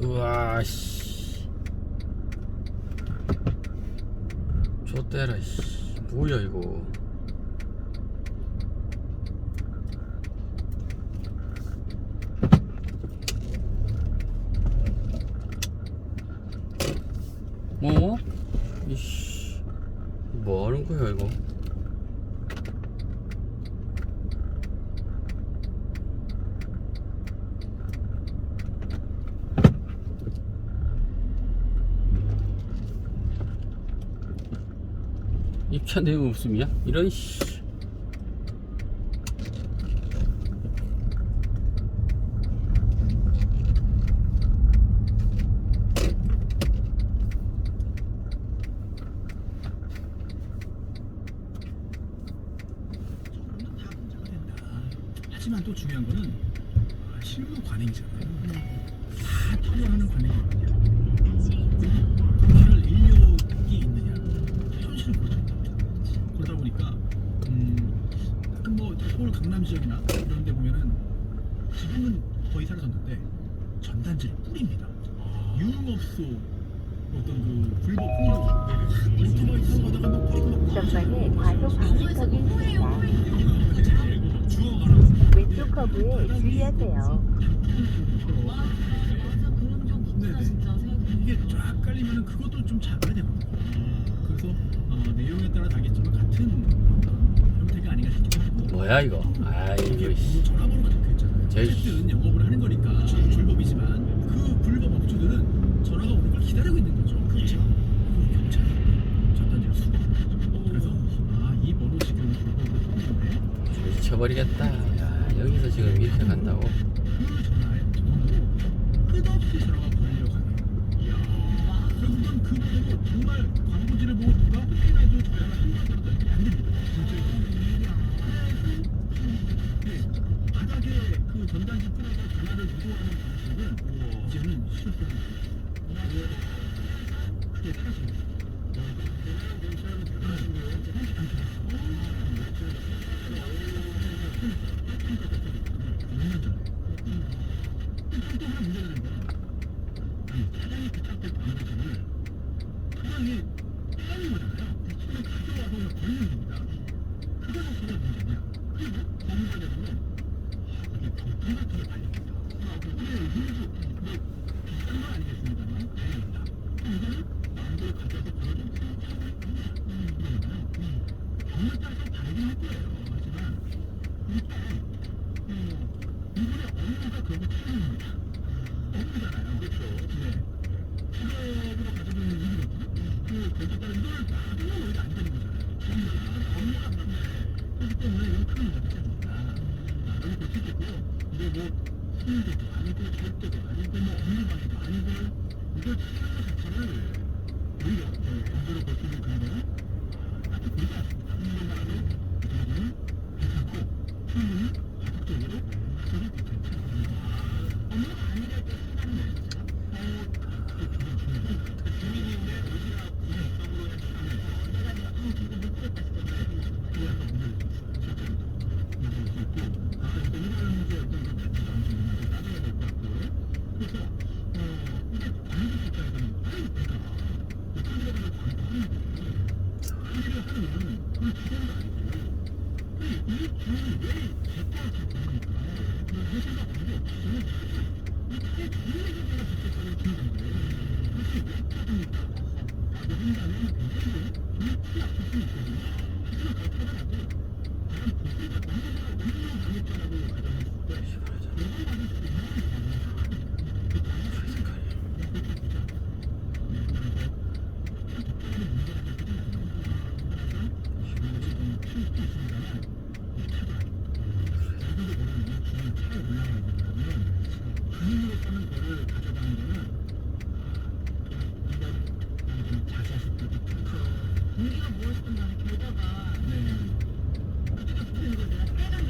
우와 씨 좆대라 씨 뭐야 이거. 어? 이씨 뭐 하는 거야 이거. 입차 내용 없음이야? 이런 씨. 하지만 또 중요한 거는 실무 관행이잖아요. 다 통일하는 관행이거든요. 통일 인력이 있느냐, 현실은 그렇지 않다. 그러다 보니까 가끔 뭐 서울 강남 지역이나 이런 데 보면은 지금은 거의 사라졌는데 전단지를 뿌립니다. 유흥업소 어떤 그 불법 폭로 오토바이 타고 가다가 막 뿌리고 막 전방에 과속 방지턱이 있습니다. 왼쪽 커브에 주의하세요. 이게 쫙 깔리면은 그것도 좀 잡아야 되거든요. 그래서 내용에 따라 다르겠지만 같은 형태가 아닌가 싶기도 하고. 뭐야 이거. 아 이거 씨. 전화번호가 적혀 있잖아요. 어쨌든 영업을 하는 거니까 불법이지만 그 불법 업주들은 전화가 오는 걸 기다리고 있는 거죠. 그렇죠. 경찰 전단지를 수거. 그래서 이 번호 지금 불법으로 미쳐버리겠다. 야, 여기서 지금 이렇게 간다고? 그 전화에 전화로 끝없이 전화가 걸려가네요. 이야. 결국은 그 보고 정말 광고지를 보고 누가 혹시라도 전화를 한 번이라도 이렇게 안 됩니다. 진짜 바닥에 그 전단지 뿌려서 전화를 유도하는 방식은 이제는 실패합니다. 크게 사라집니다. 또 하나 문제가 되는 거는 차량이 부착된 방지턱을 차량이 빼는 거잖아요. 대충 가져와서 그냥 걸리는 겁니다. 그게 뭐가 문제냐? 그리고 범죄자들은 이게 불 같은 게 달립니다. 근데 일부 비싼 건 아니겠습니다만 다행입니다. 이거는 마음대로 가져와서 걸어도 그러잖아요. 경우에 따라서 다르긴 할 거예요. 하지만 이게 이분의 업무가 결국 책임입니다. 업무잖아요. 그렇죠. 네. 직업으로 가지고 있는 일이거든요. 거기에 따라 이걸 놔두면 오히려 안 되는 거잖아요. 업무가 그런데 그렇기 때문에 이건 큰 문제가 되지 않는다. 여기 볼 수 있겠고요. 근데 뭐 수일대도 아니고 절대도 아니고 뭐 업무방해도 아니고 이걸 치는 것 자체를 오히려 반대로 볼 수 있는 근거는 아주 그렇지 않습니다. 그야말로 이거는 괜찮고 충분히 과학적으로 합격이 괜찮지 않습니다. 업무가 아니랄 때 판단을 내리세요. 주민인데 도시락 구성적으로 해주시면 내가 지금 못 풀었다 싶었는데 그래서 문제를 줬어요. 실제로 문제일 수 있고 아까 이런 문제였던 게 같이 방식이 따져야 될 것 같고요. 그래서 이게 방지 입장에서는 아니 내가 판결을 방지하는 거예요. 판결을 하면 그건 기대가 아니고 이 주인이 왜 제거할 겁니까? 회사가 관계 없으면 이 차의 주인에게 제가 직접적으로 주는 건데 그렇게 왜 따집니까? 라고 한다면 굉장히 정치 아플 수 있거든요. 하지만 그렇게 하더라도 과연 보수가 정부가 운동을 당했다라고 가정했을 때 영향을 받을 수 있는 주민으로서는 그거를 가져가는 거는 이건 좀 자세하실 때 공기가 무엇이든 간에 결과가 네. 어떻게 보는 걸 내가 빨간 게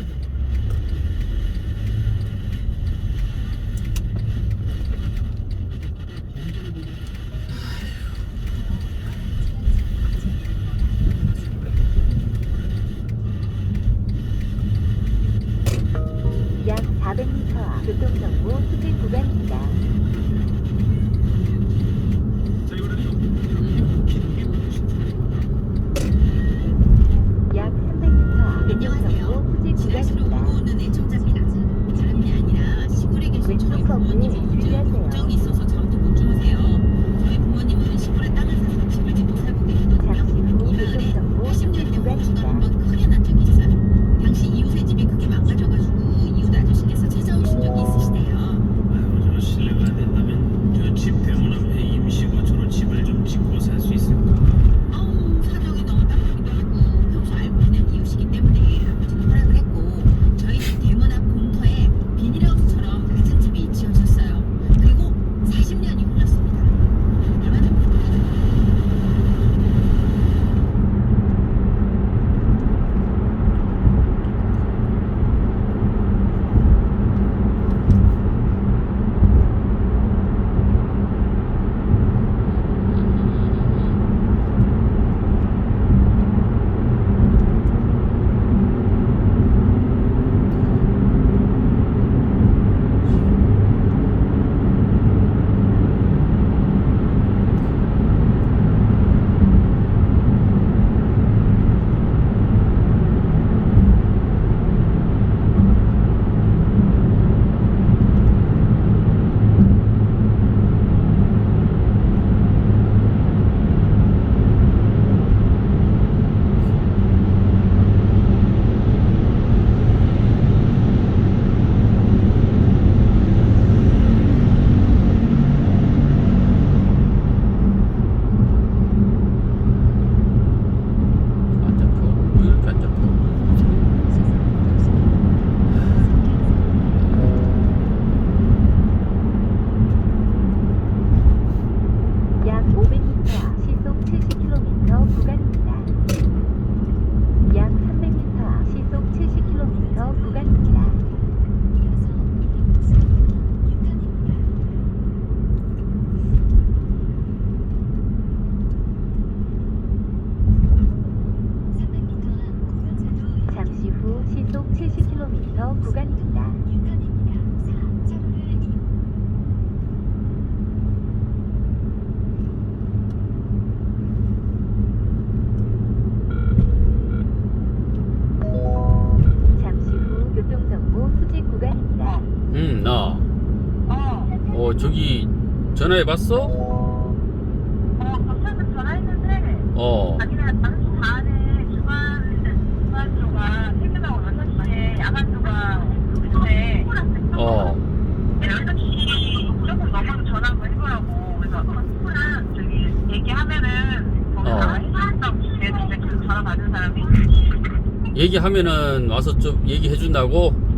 500m 앞 교통정보 수집 구간입니다. 자, 이번에는요. 이렇게 길게 보내주시면 약 300m 앞 안녕하세요. 교통정보 수집 지라시로 오고 구간입니다. 오는 애청자입니다. 다름이 아니라 시골에 계신 저희 왼쪽 커브에 부모님이 요즘 주의하세요. 걱정이 있어서 잠도 못 주무세요. 저희 부모님은 시골에 땅을 사서 집을 짓고 살고 계시거든요. 잠시 후 이 마을에 교통정보 80년대 수집 홍수가 구간입니다. 한번 크게 난 적이 있어요. 당시 이웃의 집이 크게 망가져가지고 이웃 아저씨께서 찾아오신 적이 있으시대요. 아유, 저 실례가 안 된다면 저 집 대문 앞에 임시거처로 집을 좀 짓고 살 수 있을까? 사정이 너무 딱하기도 하고 평소 알고 지낸 이웃이기 때문에 아버지는 허락을 했고 저희 집 대문 앞 공터에 비닐하우스처럼 낮은 집이 지어졌어요. 그리고 40년이 흘렀습니다. 얼마나 안 잡혀. 왜 이렇게 안 잡혀? 약 500m 앞 시속 70km 구간입니다. 약 300m 앞 시속 70km 구간입니다. 잠시 후 시속 70km 구간입니다. 잠시 후 교통정보 수집 구간입니다. 나. 저기 전화해봤어? 경찰서 전화했는데 자기네 당시 4안에 주간조가 퇴근하고 6시에 야간조가 있는데 6시 조금 넘어서 전화 한번 해보라고 그래서 저기 얘기하면은 거기서 해준다고 그랬는데 계속 전화 받은 사람이 얘기하면은 와서 좀 얘기해준다고?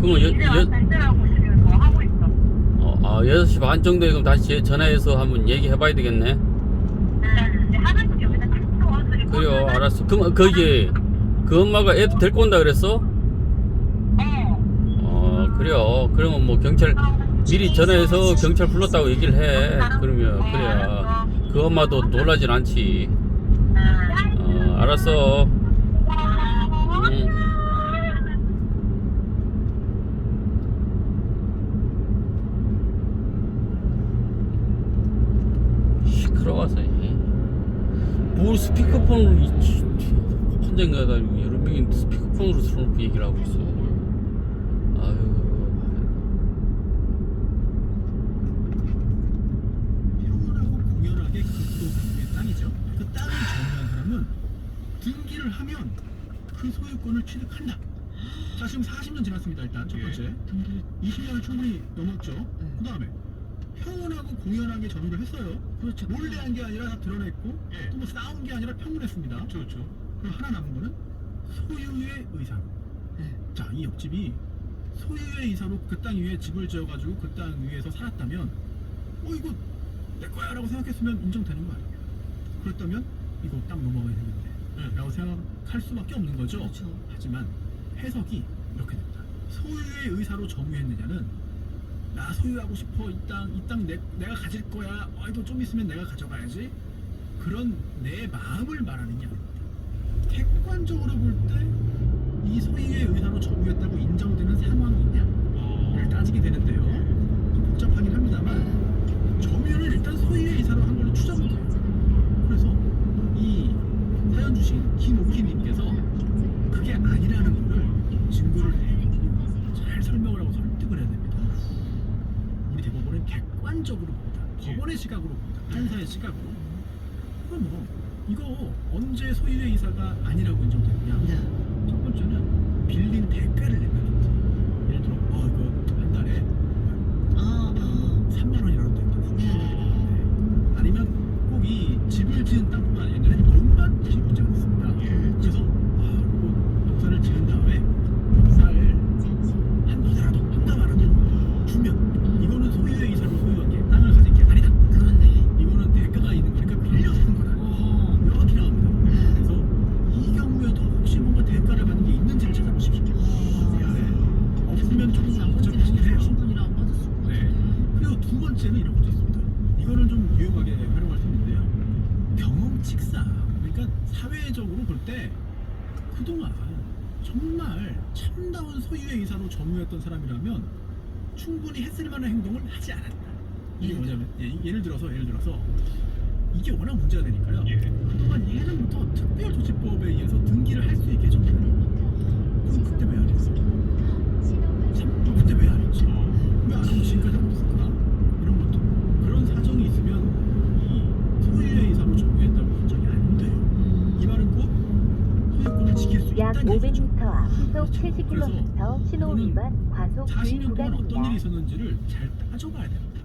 그러면 반대라고 지금 더 하고 있어. 6시 반 정도에 그럼 다시 전화해서 한번 얘기해봐야 되겠네. 하는 게 여기다 탁 그래요, 알았어. 그럼 거기 그 엄마가 애 데리고 온다 그랬어? 그래요. 그러면 뭐 경찰 미리 전화해서 경찰 불렀다고 얘기를 해. 그러면 그래야 그 엄마도 놀라진 않지. 알았어. 시끄러워서 뭘 스피커폰으로 혼자인가 가지고 여러 명이 스피커폰으로 틀어놓고 얘기를 하고 있어. 아유. 평온하고 공연하게 극도의 땅이죠. 그 땅을 점유한 사람은 등기를 하면 그 소유권을 취득한다. 자, 지금 40년 지났습니다. 일단 첫 번째 20년을 충분히 넘었죠. 그 다음에 평온하고 공연하게 점유를 했어요. 그렇죠. 몰래 한 게 아니라 다 드러냈고 또 뭐 싸운 게 아니라 평온했습니다. 그렇죠. 그럼 하나 남은 거는 소유의 의사로. 자, 이 옆집이 소유의 의사로 그 땅 위에 집을 지어가지고 그 땅 위에서 살았다면 이거 내 거야 라고 생각했으면 인정되는 거 아니에요. 그렇다면 이거 땅 넘어가야 되는데 라고 생각할 수밖에 없는 거죠. 그렇죠. 하지만 해석이 이렇게 됩니다. 소유의 의사로 점유했느냐는 나 소유하고 싶어, 이 땅 내가 가질 거야, 이거 좀 있으면 내가 가져가야지, 그런 내 마음을 말하는 게 아닙니다. 객관적으로 볼 때 이 소유 아니라는 거를 증거를 잘 설명을 하고 설득을 해야 됩니다. 우리 대법원은 객관적으로 봅니다. 법원의 시각으로 봅니다. 판사의 시각으로. 그럼 뭐 이거 언제 소유의 이사가 아니라고 인정되느냐? 네. 첫 번째는 빌린 대가를 내면든지, 예를 들어 이거 한 달에 3만 원이라도 된다. 네. 아니면 꼭 이 집을 지은 땅뿐만 아니라 옛날에 농밭이 문제가 있습니다. 그래서 이거 농사를 지은 다음에 쌀 한 포대라도 한 가마라도 주면 이거는 소유의 이사로 소유한 게 땅을 가진 게 아니다. 그렇네. 이거는 대가가 있는 거니까 빌려서 한 거다. 이렇게 나옵니다. 그래서 이 경우에도 혹시 뭔가 대가를 받는 게 있는지를 찾아보십시오. 네. 없으면 조금 복잡하긴 해요. 신분이랑 안 맞았을 것 네. 같은데. 그리고 두 번째는 이런 것도 있습니다. 이거는 좀 유용하게 활용할 수 있는데요. 경험칙상, 그러니까 사회적으로 볼 때 그동안 정말 참다운 소유의 이사로 점유했던 사람이라면 충분히 했을 만한 행동을 하지 않았다. 이게 뭐냐면 예를 들어서 이게 워낙 문제가 되니까요. 그동안 예전부터 특별조치법에 의해서 등기를 할 수 있게 해줬잖아요. 그럼 그때 왜 안 했어? 그때 왜 안 했지? 왜 안 하고 지금까지 안 했을까? 이런 것도 그런 사정이 있으면 이 소유의 이사로 점유했다고 인정이 안 돼요. 이 말은 꼭 소유권을 지킬 수 약 있다는 얘기죠. 500m 앞 시속 그렇죠. 70km 신호 그래서 위반 과속 주의 40년 동안 어떤 일이 구간입니다. 있었는지를 잘 따져봐야 됩니다.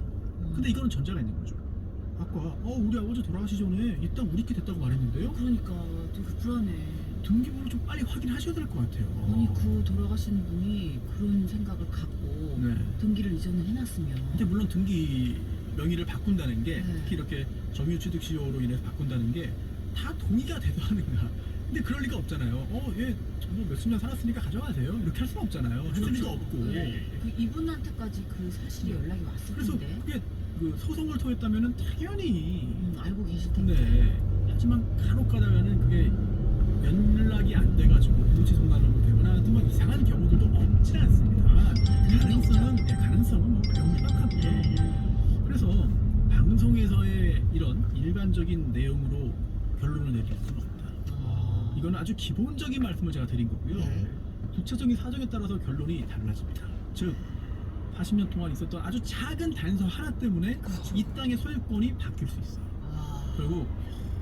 근데 이거는 전제가 있는 거죠. 아까 우리 아버지 돌아가시기 전에 이 땅 우리께 됐다고 말했는데요. 그러니까 되게 불안해. 등기부를 좀 빨리 확인하셔야 될 것 같아요. 아니 그 돌아가신 분이 그런 생각을 갖고 네. 등기를 이전을 해놨으면. 근데 물론 등기 명의를 바꾼다는 게 네. 특히 이렇게 점유취득시효로 인해서 바꾼다는 게 다 동의가 돼도 하는가? 근데 그럴 리가 없잖아요. 얘 뭐 몇십 년 살았으니까 가져가세요. 이렇게 할 수는 없잖아요. 할 리가 없고. 그 이분한테까지 그 사실이 연락이 왔을 그래서 텐데. 그게 그 소송을 통했다면은 당연히 알고 계실 텐데. 네. 하지만 간혹 가다가는 그게 연락이 안 돼가지고 무지송난으로 되거나 뭐 이상한 경우들도 없지 않습니다. 가능성은 뭐 매우 희박하고요. 그래서 방송에서의 이런 일반적인 내용으로 결론을 내릴 수는 없다. 이거는 아주 기본적인 말씀을 제가 드린 거고요. 구체적인 사정에 따라서 결론이 달라집니다. 즉 40년 동안 있었던 아주 작은 단서 하나 때문에 이 땅의 소유권이 바뀔 수 있어요. 그리고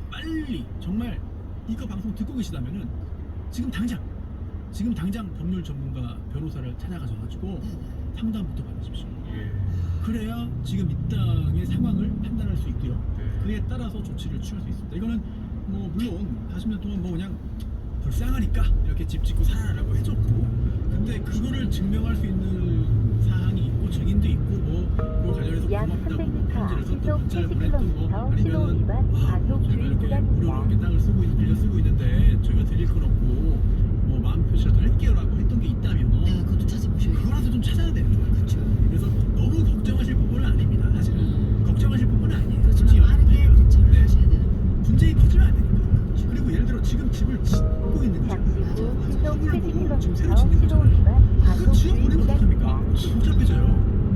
빨리 정말 이거 방송 듣고 계시다면은 지금 당장 법률 전문가 변호사를 찾아가셔가지고 상담부터 받으십시오. 그래야 지금 이 땅의 상황을 판단할 수 있고요. 그에 따라서 조치를 취할 수 있습니다. 이거는 뭐 물론 40년 동안 뭐 그냥 불쌍하니까 이렇게 집 짓고 살아라고 해줬고, 근데 그거를 증명할 수 있는 사항이 있고 증인도 있고 뭐 그걸 관련해서 약 고맙다고 300m 편지를 썼던 시속 문자를 보냈던 뭐 70km 신호 아니면은 위반 과속 저희가 주의 이렇게 구간입니다. 무료로 이렇게 땅을 빌려 쓰고 있는데 저희가 드릴 건 없고 뭐 마음 표시라도 할게요라고 했던 게 있다면 네, 그것도 찾아보셔야 돼요. 그거라도 좀 찾아야 되는 거예요. 그렇죠. 그래서 너무 걱정하실 부분은 아닙니다. 사실은 걱정하실 부분은 아니에요. 그렇지만 솔직히 빠르게 말씀드려요. 대처를 네. 하셔야 되는. 분쟁이 커지면 안 되니까. 그리고 예를 들어 지금 집을 짓고 있는 잠시 거잖아요. 후 시속 지금 70km 새로 짓는 신호 거잖아요. 위반 그거 과속 주의 지어버리면 어떡합니까? 구간입니다. 복잡해져요.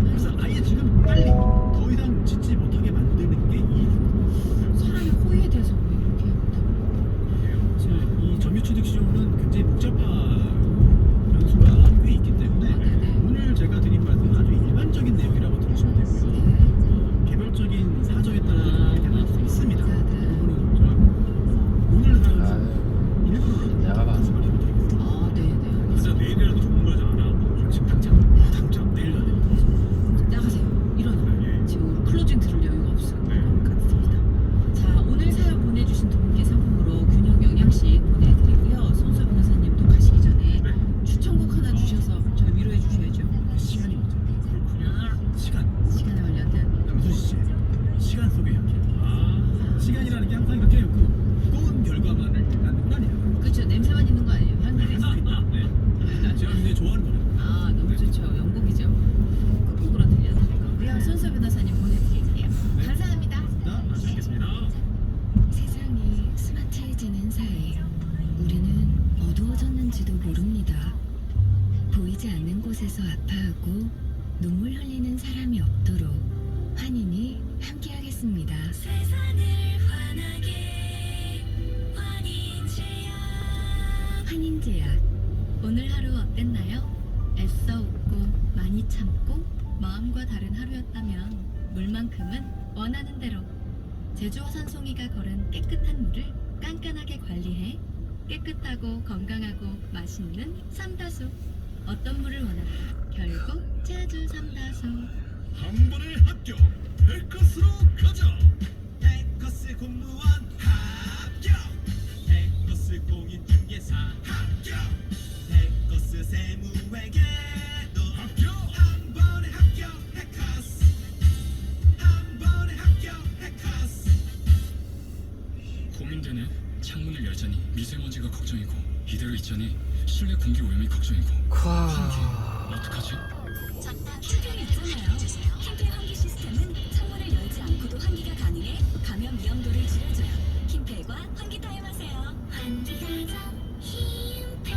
그래서 아예 지금 빨리 더 이상 짓지 못하게 만드는 게 이익입니다. 사람의 호의에 대해서 왜 이렇게 못하는 사실 이 점유취득시효는 굉장히 복잡한 변수가 꽤 있기 때문에 네네. 오늘 제가 드린 말씀은 아주 일반적인 내용이라고 들으시면 되고요. 개별적인 사정에 따라서 좀 달라질 수 있습니다. 이 부분은 제가 오늘 사연 일부러 내가 말씀을 드리겠습니다. 아, 네네. 진짜 내일이라도 전문가 좀 알아보고 지금 당장 내일 가야 됩니다. 나가세요. 일어나. 지금 클로징 들을 여유가 없어요. 같습니다. 자, 오늘 사연 보내주신 두 분께 상품으로 균형 영양식 보내드리고요. 손수 변호사님도 가시기 전에 추천곡 하나 주셔서 저희 위로해 주셔야죠. 시간이 문제예요. 그렇군요. 시간에 관련된. 강수지 씨, 시간 속에 약해. 시간이라는 게 항상 이렇게 무거운 결과만을 낳는 건 아니에요. 그렇죠. 냄새만 있는 거 아니에요. 향기도 있습니다. 네. 제가 굉장히 좋아하는 노래. 아, 너무 좋죠. 영곡이죠. 끝곡으로 들려드릴 거고요. 손수 변호사님 보내드릴게요. 네. 감사합니다. 다시 뵙겠습니다. 세상이 스마트해지는 사이 우리는 어두워졌는지도 모릅니다. 보이지 않는 곳에서 아파하고 눈물 흘리는 사람이 없도록 환인이 함께하겠습니다. 환인제약 오늘 하루 어땠나요? 애써 웃고 많이 참고 마음과 다른 하루였다면 물만큼은 원하는 대로 제주어선송이가 걸은 깨끗한 물을 깐깐하게 관리해 깨끗하고 건강하고 맛있는 삼다수. 어떤 물을 원하나 결국 제주 삼다수. 한 번에 합격! 백커스로 가자! 백커스 공무원 합격! 백커스 공인중개사 합격! 백커스 세무회계도 합격! 한 번에 합격! 백커스! 한 번에 합격! 백커스! 고민되네. 창문을 열자니 미세먼지가 걱정이고 이대로 있자니 실내 공기 오염이 걱정이고 어떡하지? 캠핑 있잖아요. 캠핑 환기 시스템은 창문을 열지 않고도 환기가 가능해 감염 위험도를 줄여줘요. 킴펠과 환기 타임하세요. 환기가자 킴펠.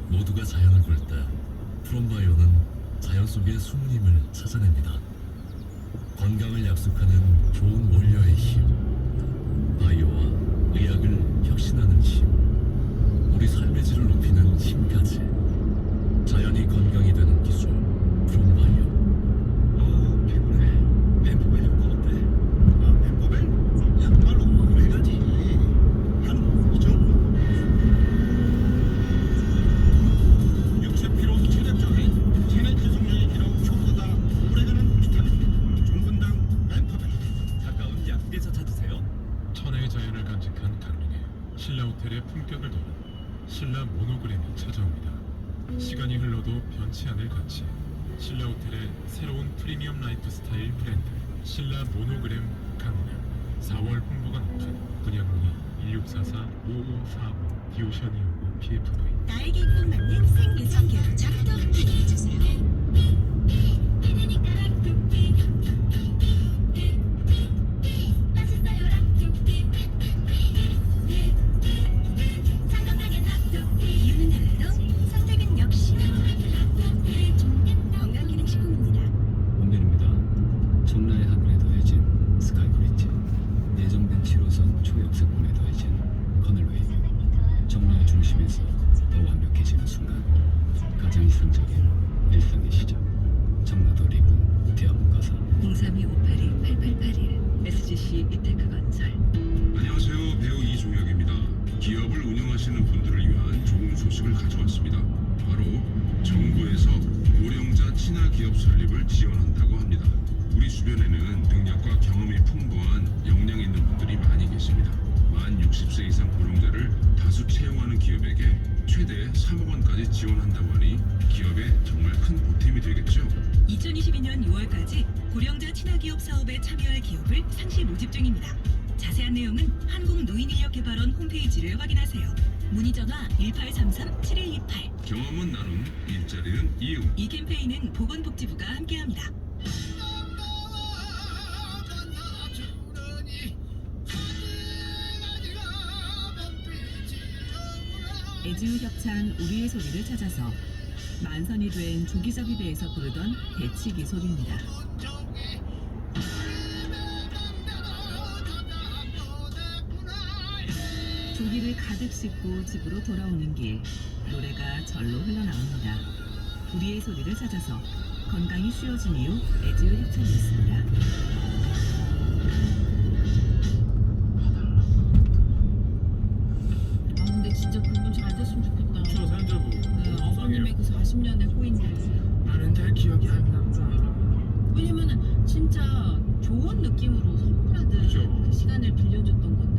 모두가 자연을 볼 때 프롬바이오는 자연 속의 숨은 힘을 찾아냅니다. 건강을 약속하는 좋은 원료의 힘, 바이오와 의학을 혁신하는 힘, 우리 삶의 질을 높이는 힘까지 자연이 건강이 되는 기술 프롬바이오. 피곤해. 벤포벨 효과 어때? 벤포벨? 약발로 그래야지. 한 이 정도. 육체 피로 체력적인 체내 지속력이 길어 효과가 오래가는 비타민 종근당 벤포벨. 가까운 약국에서 찾으세요. 천혜의 자연을 간직한 강릉에 신라 호텔의 품격을 도는 신라 모노그램이 찾아옵니다. 시간이 흘러도 변치 않을 가치. 신라 호텔의 새로운 프리미엄 라이프 스타일 브랜드 신라 모노그램 강릉. 4월 홍보가 높은 분양문의 1644-5545 디오션 259 PFV. 나에게 꼭 맞는 생유산균 짝도 기대해주세요. 이유는 달라도 선택은 역시 건강기능식품입니다. 원빈입니다. 정라의 하늘에 더해진 스카이브리지, 예정된 7호선 초역세권에 더해진 커널웨이, 정라의 중심에서 더 완벽해지는 순간, 가장 이상적인 일상의 시작. 정라더 리브 대한문가사 032-582-8881 SGC 이테크건설. 안녕하세요. 배우 이종혁입니다. 기업을 운영하시는 분들을 위한 좋은 소식을 가져왔습니다. 바로 정부에서 고령자 친화 기업 설립을 지원한다고 합니다. 우리 주변에는 능력과 경험이 풍부한 역량 있는 분들이 많이 계십니다. 만 60세 이상 고령자를 다수 채용하는 기업에게 최대 3억 원까지 지원한다고 하니 기업에 정말 큰 보탬이 되겠죠. 2022년 6월까지 고령자 친화기업 사업에 참여할 기업을 상시 모집 중입니다. 자세한 내용은 한국노인인력개발원 홈페이지를 확인하세요. 문의전화 1833-7128. 경험은 나눔, 일자리는 이음. 이 캠페인은 보건복지부가 함께합니다. 애지우협찬 우리의 소리를 찾아서 만선이 된 조기잡이배에서 부르던 배치기 소리입니다. 조기를 가득 싣고 집으로 돌아오는 길, 노래가 절로 흘러나옵니다. 우리의 소리를 찾아서 건강이 쉬워진 이후 애지우협찬이었습니다. 근데 진짜 그분 잘 됐으면 좋겠다. 저 사연자분 네, 어머님의 그 40년의 호인들. 나는 잘 기억이 안 난다. 왜냐면은 진짜 좋은 느낌으로 선물하듯 그죠. 그 시간을 빌려줬던 건데.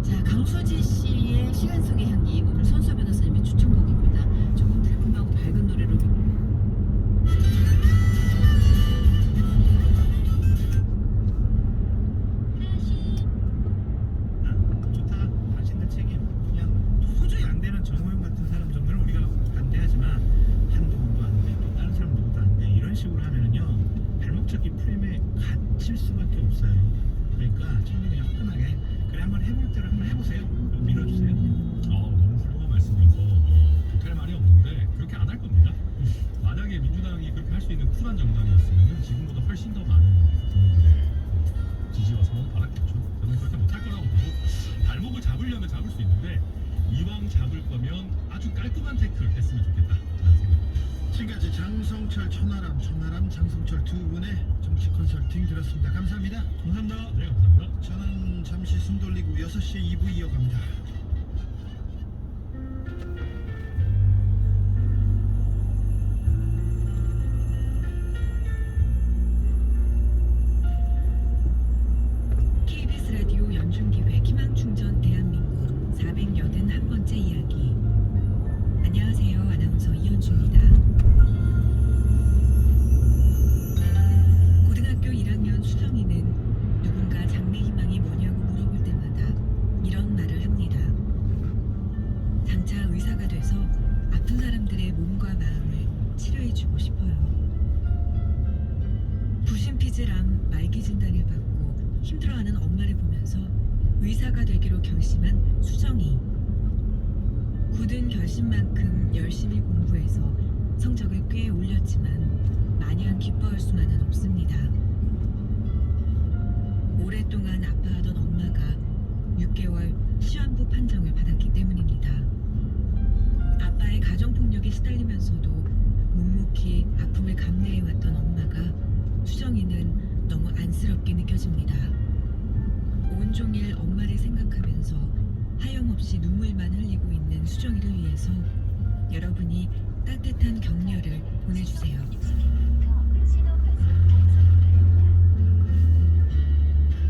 자, 강수지 씨의 시간 속의 향기, 오늘 선수 변호사님의 추천곡입니다. 조금 달콤하고 밝은 노래로. 좋다. 당신들 책임. 그냥 도저히 안 되는 정호영 같은 사람 정도는 우리가 반대하지만 한동훈도 안 돼, 또 다른 사람 누구도 안 돼. 이런 식으로 하면은요 발목 잡기 프레임에 갇힐 수밖에 없어요. 그러니까 처음에 그냥 화끈하게 그래 한번 해볼 대로 한번 해보세요. 밀어주세요. 너무 훌륭한 말씀이어서 못할 말이 없는데 그렇게 안 할 겁니다. 만약에 민주당이 그렇게 할 수 있는 쿨한 정당이었으면 지금보다 훨씬 더 많은 국민들의 지지와 성원 받았겠죠. 저는 그렇게 못할 거라고 보고 발목을 잡으려면 잡을 수 있는데 이왕 잡을 거면 아주 깔끔한 태클 했으면 좋겠다라는 생각입니다. 지금까지 장성철, 천하람, 장성철 두 분의 정치 컨설팅 들었습니다. 감사합니다. 감사합니다. 네, 감사합니다. 저는 잠시 숨 돌리고 6시에 2부 이어갑니다. KBS 라디오 연중기획 희망충전 대한민국 481번째 이야기. 안녕하세요. 아나운서 이현주입니다. 고등학교 1학년 수정이는 누군가 장래 희망이 뭐냐고 물어볼 때마다 이런 말을 합니다. 장차 의사가 돼서 아픈 사람들의 몸과 마음을 치료해주고 싶어요. 부신피질암 말기 진단을 받고 힘들어하는 엄마를 보면서 의사가 되기로 결심한 수정이. 굳은 결심만큼 열심히 공부해서 성적을 꽤 올렸지만 마냥 기뻐할 수만은 없습니다. 오랫동안 아파하던 엄마가 6개월 시한부 판정을 받았기 때문입니다. 아빠의 가정폭력에 시달리면서도 묵묵히 아픔을 감내해왔던 엄마가 수정이는 너무 안쓰럽게 느껴집니다. 온종일 엄마를 생각하면서 하염없이 눈물만 흘리고 있는 수정이를 위해서 여러분이 따뜻한 격려를 보내주세요.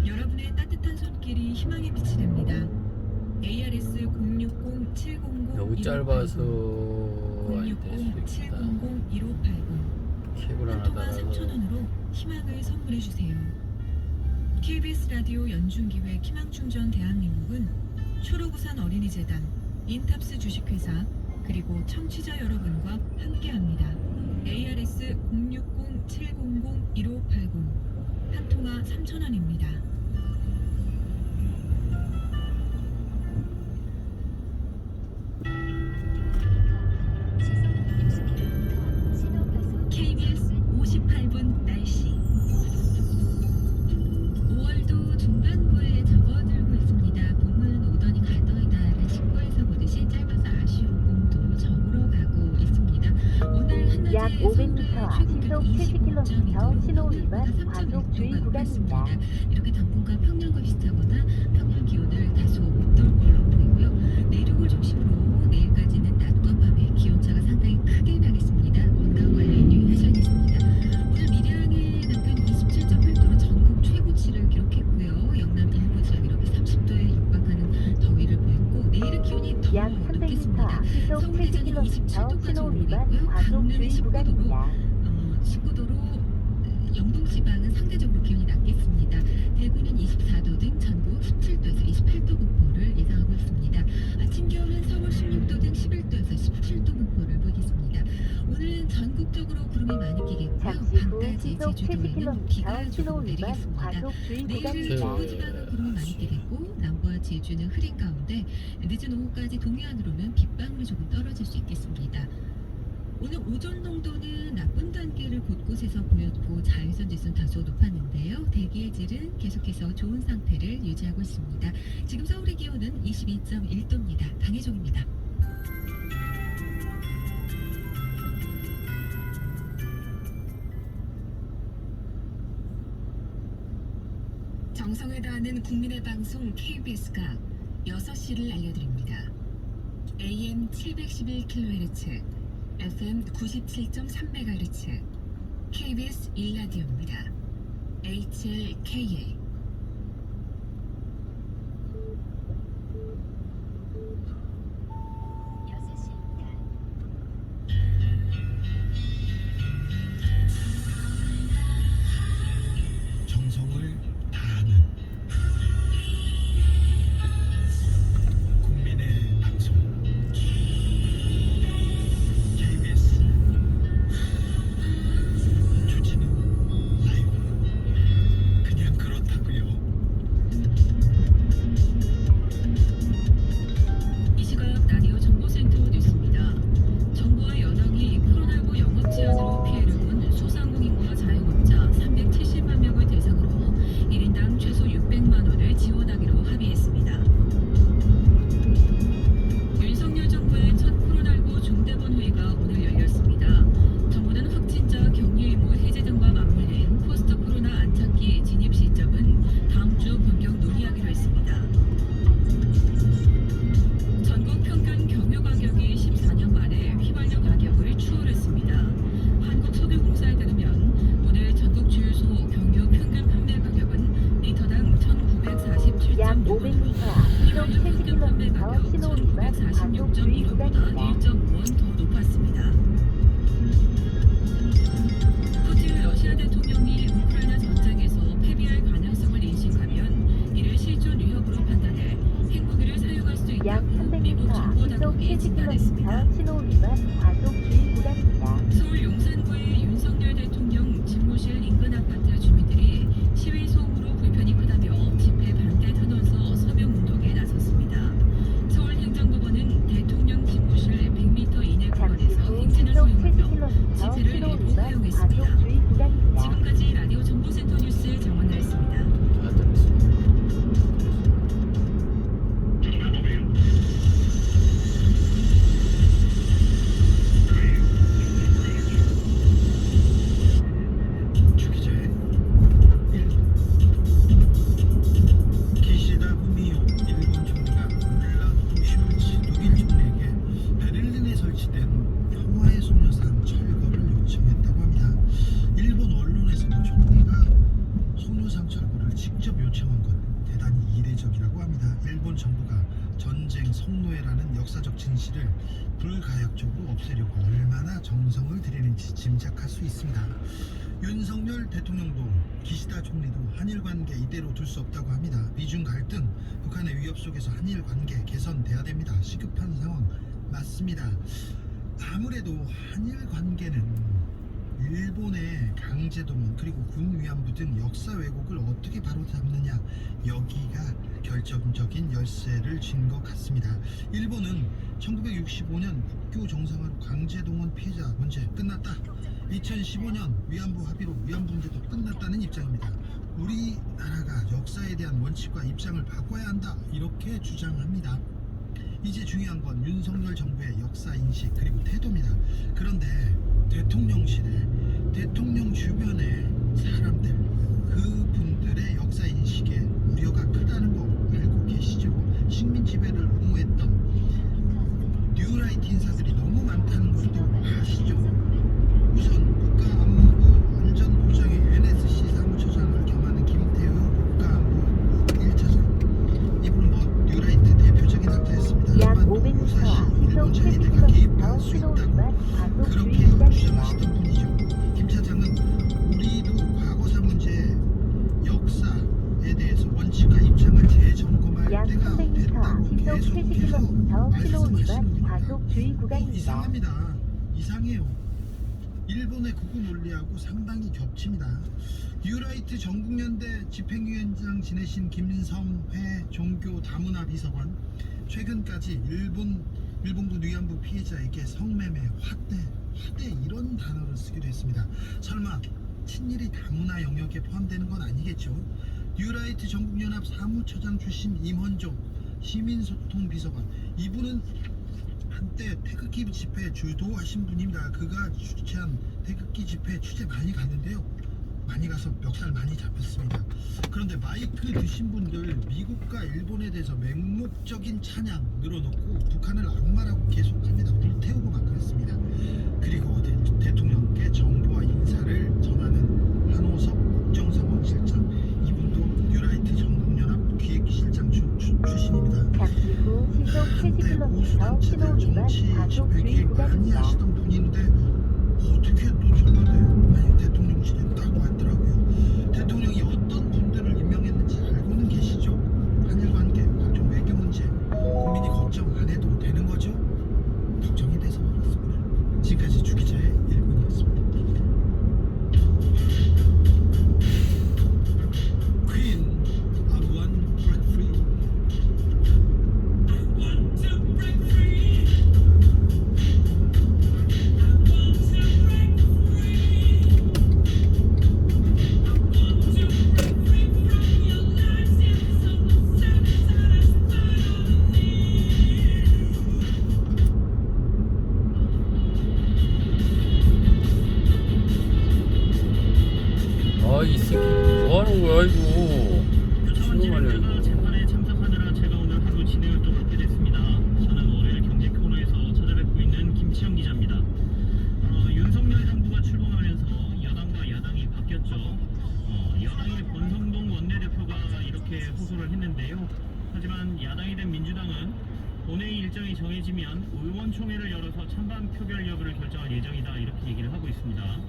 여러분의 따뜻한 손길이 희망의 빛이 됩니다. ARS 060-700-1580 너무 짧아서 안 될 수도 있다. 060-700-1580 캡을 하나 한통화 달아서 3,000원으로 희망을 선물해주세요. KBS 라디오 연중기획 희망충전 대한민국은 초록우산 어린이재단, 인탑스 주식회사, 그리고 청취자 여러분과 함께합니다. ARS 060-700-1580 한통화 3,000원입니다. KBS 58분 날씨. 5월도 중반부에 접어들고 있습니다. 봄은 오더니 가더이다를 신고해서 보듯이 짧아서 아쉬운 봄도 저물어 가고 있습니다. 오늘 한낮에 약 500m 시속 70km 신호 위반 과속 주의 구간입니다. 이렇게 단풍과 평년과 비슷하거나 평년 기온을 다소 웃돌 걸로 보이고요. 내륙을 중심으로 내일까지는 낮과 밤에 기온차가 상당히 크게 나겠습니다. 건강 관리 유의하셔야겠습니다. 오늘 밀양의 남편 27.8도로 전국 최고치를 기록했고요. 영남 일부 지역 이렇게 30도에 육박하는 더위를 보였고 내일은 기온이 더 약 300m 높겠습니다. 시속 서울 대전이 70km 27도까지 신호 위반 오르겠고요. 과속 강릉은 주의 19도로 구간입니다. 19도로 영동 지방은 상대적으로 기온이 낮겠습니다. 대구는 24도 등 전국 17도에서 28도 분포를 예상하고 있습니다. 아침 기온은 서울 16도 등 11도에서 17도 분포를 보이겠습니다. 오늘은 전국적으로 구름이 많이 끼겠고요. 잠시 후 밤까지 시속 제주도에는 비가 70km 신호 조금 위반 내리겠습니다. 과속 주의 내일은 구간입니다. 중부지방은 구름이 많이 끼겠고 남부와 제주는 흐린 가운데 늦은 오후까지 동해안으로는 빗방울이 조금 떨어질 수 있겠습니다. 오늘 오존 농도는 나쁜 단계를 곳곳에서 보였고 자외선 지수는 다소 높았는데요. 대기의 질은 계속해서 좋은 상태를 유지하고 있습니다. 지금 서울의 기온은 22.1도입니다. 강혜종입니다. 정성을 다하는 국민의 방송 KBS가 6시를 알려드립니다. AM 711kHz, FM 97.3MHz, KBS 1라디오입니다. HLKA. 정성을 다하는 국민의 방송 KBS 주진우 라이브. 그냥 그렇다. 있습니다. 1.5원 더 높았습니다. 푸틴 러시아 대통령이 우크라이나 전장에서 패배할 가능성을 인식하면 이를 실존 위협으로 판단해 핵무기를 사용할 수 약 있다고 미국 300m, 정보당국이 시속 진단했습니다. 70km 신호 위반 과속 주의 구간입니다. 서울 용산구의 윤석열 대통령 집무실 인근 아파트 주민들이 시위 소음으로 불편이 크다며 집회 반대 탄원서 서명 운동에 나섰습니다. 서울행정법원은 대통령 집무실 100m 이내 잠시 구간에서 후 행진을 시속 허용하며 70km 집회를 신호 일부 위반 허용했습니다. 과속 주의 구간입니다. 지금까지 라디오 정보센터 뉴스 정원나였습니다. 다 들었어. 주기자의 기시다 후미오 일본 총리가 올라프 숄츠 독일 총리에게 베를린에 설치된 평화의 소녀상 철거를 요청했다고 합니다. 일본 언론에서도 총리가 소녀상 철거를 직접 요청한 건 대단히 이례적이라고 합니다. 일본 정부가 전쟁 성노예라는 역사적 진실을 불가역적으로 없애려고 얼마나 정성을 들이는지 짐작할 수 있습니다. 윤석열 대통령도 기시다 총리도 한일 관계 이대로 둘 수 없다고 합니다. 미중 갈등, 북한의 위협 속에서 한일 관계 개선돼야 됩니다. 시급한 상황 맞습니다. 아무래도 한일 관계는 일본의 강제동원 그리고 군 위안부 등 역사 왜곡을 어떻게 바로잡느냐 여기가 결정적인 열쇠를 쥔 것 같습니다. 일본은 1965년 국교 정상화로 강제동원 피해자 문제 끝났다. 2015년 위안부 합의로 위안부 문제도 끝났다는 입장입니다. 우리나라가 역사에 대한 원칙과 입장을 바꿔야 한다 이렇게 주장합니다. 이제 중요한 건 윤석열 정부의 역사 인식 그리고 태도입니다. 그런데 대통령실에 대통령 주변의 사람들 그분들의 역사 인식에 우려가 크다는 거 알고 계시죠? 식민 지배를 옹호했던 뉴라이트 인사들이 너무 많다는 것도 아시죠? 우선 국가안보부 안전보장의 NSC 사무처장을 겸하는 김태우 국가안보 1차장 이분은 뉴라이트 대표적인 학자였습니다. 약 하지만 또 500m, 유사시 시속 일본 자위대가 개입할 70km 수 신호 있다고 위반 과속 그렇게 주의 구간입니다. 주장하시던 분이죠. 김 차장은 우리도 과거사 문제 역사에 대해서 원칙과 입장을 재점검할 약 때가 300m, 됐다고 시속 계속해서 70km 신호 말씀하시는 위반 분입니다. 과속 주의 구간입니다. 이상합니다. 이상해요. 일본의 극우 논리하고 상당히 겹칩니다. 뉴라이트 전국연대 집행위원장 지내신 김성회 종교 다문화 비서관 최근까지 일본군 위안부 피해자에게 성매매, 화대 이런 단어를 쓰기도 했습니다. 설마 친일이 다문화 영역에 포함되는 건 아니겠죠? 뉴라이트 전국연합 사무처장 출신 임헌조 시민소통 비서관 이분은 한때 태극기 집회 주도하신 분입니다. 그가 주최한 태극기 집회 취재 많이 갔는데요. 많이 가서 멱살 많이 잡혔습니다. 그런데 마이크 드신 분들 미국과 일본에 대해서 맹목적인 찬양 늘어놓고 북한을 악마라고 계속합니다. 불태우고 막 그랬습니다. 그리고 대통령께 정보와 인사를 전하는 한호섭 국정상황실장 이분도 뉴라이트 전국연합 기획실장 출신입니다. 잠시 후 시속 한때 70km 보수단체들 신호 위반 정치 과속 집회 주의 기획 많이 구간입니다. 하시던 분인데 어떻게 또 청와대 아니 대통령실에 딱 왔더라고요. 대통령이 어떤 분들을 임명했는지 알고는 계시죠? 한일 관계, 각종 외교 문제 국민이 걱정 안 해도 되는 거죠? 걱정이 돼서 그렇습니다. 지금까지 주기자의 1분이었습니다. Queen, I want to break free. 이 새끼 뭐하는 거야 이거. 신고만이야 이거. 재판에 참석하느라 제가 오늘 하루 진행을 또 맡게 됐습니다. 저는 월요일 경제 코너에서 찾아뵙고 있는 김치영 기자입니다. 윤석열 정부가 출범하면서 여당과 야당이 바뀌었죠. 여당의 권성동 원내대표가 이렇게 호소를 했는데요. 하지만 야당이 된 민주당은 본회의 일정이 정해지면 의원총회를 열어서 찬반 표결 여부를 결정할 예정이다 이렇게 얘기를 하고 있습니다.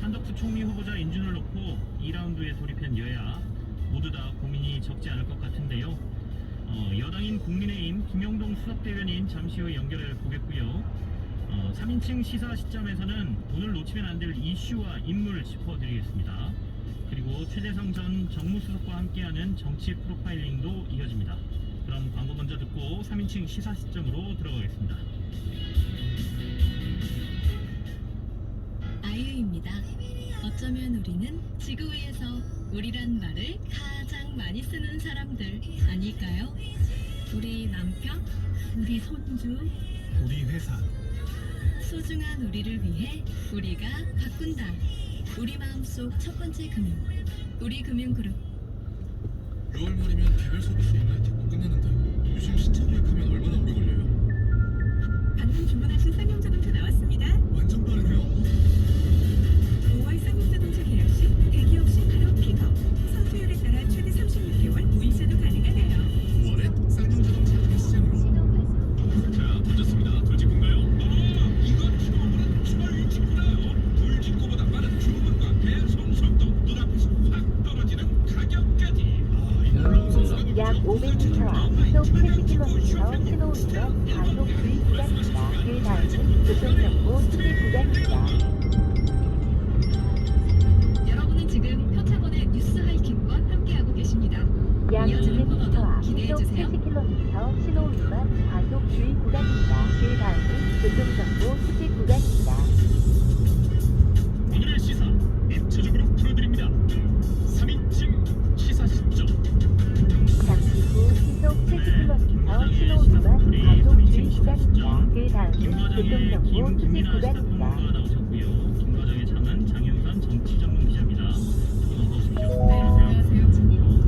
한덕수 총리 후보자 인준을 놓고 2라운드에 돌입한 여야 모두 다 고민이 적지 않을 것 같은데요. 여당인 국민의힘 김영동 수석대변인 잠시 후 연결해 보겠고요. 3인칭 시사 시점에서는 오늘 놓치면 안 될 이슈와 인물 짚어드리겠습니다. 그리고 최재성 전 정무수석과 함께하는 정치 프로파일링도 이어집니다. 그럼 광고 먼저 듣고 3인칭 시사 시점으로 들어가겠습니다. 아이유입니다. 어쩌면 우리는 지구 위에서 우리란 말을 가장 많이 쓰는 사람들 아닐까요? 우리 남편, 우리 손주, 우리 회사. 소중한 우리를 위해 우리가 바꾼다. 우리 마음속 첫 번째 금융, 우리 금융그룹. 6월 말이면 개별 서비스 온라인 택보 끝나는데 요즘 신차 구입하면 얼마나 오래 걸려요? 방금 주문하신 쌍용자동차 나왔습니다. 완전 빠르네요. 5월 쌍용자동차 계약 시 대기업 시 바로 픽업. 선수율에 따라 최대 36개월 무이자도 가능하네요. 5월엔 쌍용자동차 시장으로. 자, 던졌습니다. 돌직구인가요? 이건 처음으로는 철직구나요. 돌직구보다 빠른 주문과 배송 속도, 눈앞에서 확 떨어지는 가격까지. 약 500m 앞 시속 80km 신호 위반 과속 주의 구간입니다. 그 다음은 교통정보 수집 구간입니다. 여러분은 지금 표창원의 뉴스 하이킥과 함께하고 계십니다. 약 이어지는 200m 코너도 앞 시속 기대해주세요. 80km 신호 위반 과속 주의 구간입니다. 그 다음은 교통정보 수집 구간입니다. 오늘의 시사 입체적으로 풀어드립니다. 3인칭 시사 시점. 잠시 후 시속 70km 신호 위반 과속 주의 구간입니다. 그 다음은 교통정보 수집 구간입니다. 시사평론가 나오셨고요. 김과장의 장은 장윤선 정치전문기자입니다. 어서 오십시오. 네, 안녕하세요.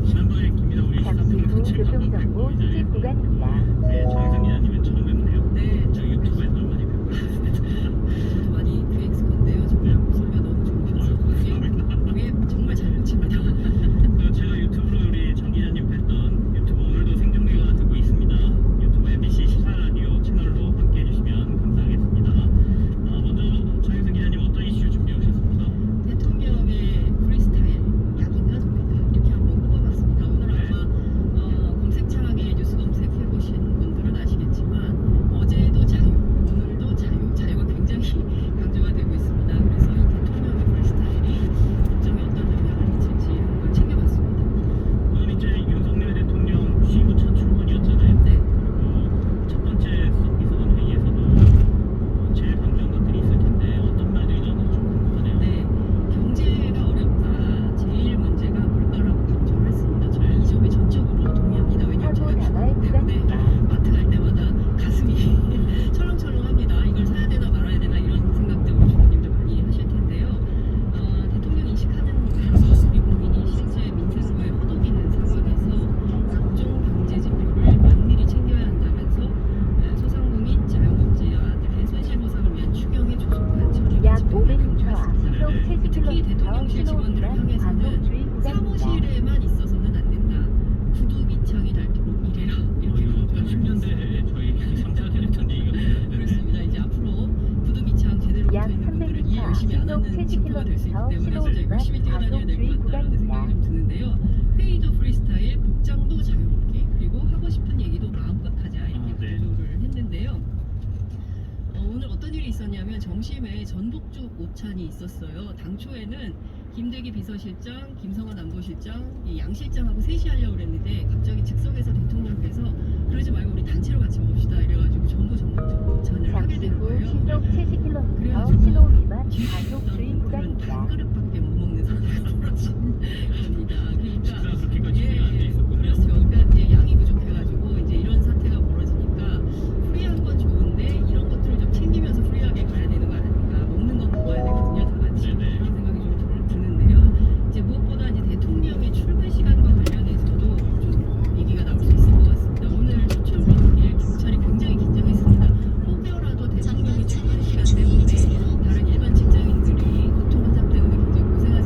지난번에 김민아 우리 잠시 후 시사평론가 교통정보 수집 구간입니다. 네, 정혜성 기자님은 처음 뵙네요. 네, 저 유튜브에서 많이 뵙고 있습니다. 저도 많이 뷰 엑스건데요. 정말 목소리가 너무 좋으셔서 귀에 정말 잘 꽂힙니다. 제가 유튜브로 우리 정 기자님 뵀던 유튜브 오늘도 생중계가 되고 있습니다. 유튜브 MBC 시사라디오 채널로 함께해 주시면 감사하겠습니다. 먼저 정혜성 기자님 어떤 이슈 준비해 오셨습니까? 대통령의 프리스타일 야긴가 좋겠다 이렇게 한번 꼽아봤습니다. 오늘 아마 검색창에 뉴스 검색해보신 분들은 아시겠지만 어제도 자유, 오늘도 자유, 자유가 굉장히 강조가 되고 있습니다. 그래서 이 대통령의 프리스타일이 국정에 어떤 영향을 미칠지 한번 챙겨봤습니다. 오늘 이제 윤석열 대통령 취임 후 첫 출근이었잖아요. 네. 그리고 첫 번째 수석비서관 회의에서도 제일 강조한 것들이 있을 텐데 어떤 말들이 나오는지 좀 궁금하네요. 네, 경제가 어렵다. 제일 문제가 물가라고 강조를 했습니다. 저는 이 점에 전적으로 동의합니다. 왜냐하면 제가 주부이기 때문에 마트 갈 때마다 가슴이 철렁철렁합니다. 이걸 사야 되나 말아야 되나 이런 생각들 우리 주부님들 많이 하실 텐데요. 대통령 인식하는 우리 국민이 실제 민생로에 허덕이는 상황에서 각종 경제 지표를 면밀히 챙겨야 한다면서 소상공인 자영업자들의 손실보상을 위한 추경에 조속한 처리를 약 집행을 500m 앞 강조했습니다. 시속 특히 70km 대통령실 신호 직원들을 위반 과속 향해서는 주의 구간입니다. 사무실에만 있어서는 안 된다. 구두 밑창이 닳도록 일해라. 이렇게 이거 강조를 10년대에 저희 상사들이 했던 얘기가 있는데 그렇습니다. 이제 앞으로 구두 밑창 제대로 약 붙어 있는 분들은 300m 일 열심히 안 시속 하는 지표가 될 수 있기 70km 때문에 신호 진짜 위반 열심히 뛰어다녀야 과속 될 주의 것 같다는 구간입니다. 생각이 좀 드는데요. 회의도 프리스타일, 복장도 자유롭게, 그리고 하고 싶은 얘기도 마음껏 하자 이렇게 네. 강조를 했는데요. 오늘 어떤 일이 있었냐면 점심에 전복죽 오찬이 있었어요. 당초에는 김대기 비서실장, 김성환 안보실장, 이 양 실장하고 셋이 하려고 그랬는데 갑자기 즉석에서 대통령께서 그러지 말고 우리 단체로 같이 먹읍시다 이래가지고 전부 전복죽 오찬을 하게 잠시 된 후 거예요. 시속 70km 그래가지고 신호 위반 뒤에 과속 있던 주의 분들은 한 구간입니다. 그릇밖에 못 먹는 상태가 벌어진 겁니다. 식사 그러니까 그렇게까지 준비가 안 돼 있었군요. 그렇죠. 그러니까 이제 양이 부족해가지고 이제 이런 사태가 벌어지니까 프리한 건 좋은데 이런 것들을 좀 챙기면서 프리하게 가야 되는 거 아닙니까? 먹는 건 먹어야 되거든요, 다 같이. 네네. 그런 생각이 좀 드는데요. 이제 무엇보다 이제 대통령의 출근 시간과 관련해서도 좀 얘기가 나올 수 있을 것 같습니다. 오늘 첫 출근길 경찰이 굉장히 긴장했습니다. 혹여라도 대통령이 출근 시간 때문에 다른 일반 직장인들이 교통 혼잡 때문에 굉장히 고생하실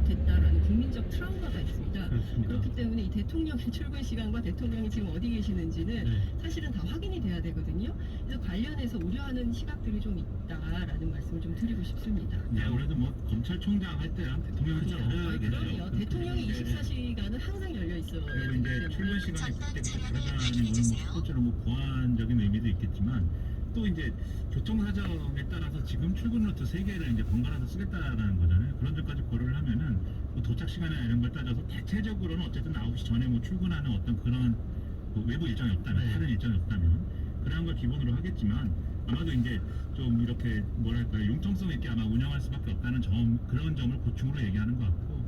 못했다라는 국민적 트라우마가 있습니다. 그렇습니다. 그렇기 때문에 이 대통령의 출근 시간과 대통령이 지금 어디 계시는지는 네. 사실은 다 확인이 돼야 되거든요. 그래서 관련해서 우려하는 시각들이 좀 있다라는 말씀을 좀 드리고 싶습니다. 네, 아무래도 뭐 검찰총장 할 때랑 대통령이 좀 다르겠죠. 그럼요. 대통령이 24시간은 항상 열려 있어요. 그리고 이제 출근 시간이 그때그때 다르다는 거는 뭐 스포츠로 뭐 보완적인 의미도 있겠지만 또 이제 교통 사정에 따라서 지금 출근 루트 3개를 이제 번갈아서 쓰겠다라는 거잖아요. 그런 점까지 고려를 하면은 뭐 도착 시간이나 이런 걸 따져서 대체적으로는 어쨌든 9시 전에 뭐 출근하는 어떤 그런 뭐 외부 일정이 없다면 네. 다른 일정이 없다면 그런 걸 기본으로 하겠지만 아마도 이제 좀 이렇게 뭐랄까요 융통성 있게 아마 운영할 수밖에 없다는 점 그런 점을 고충으로 얘기하는 것 같고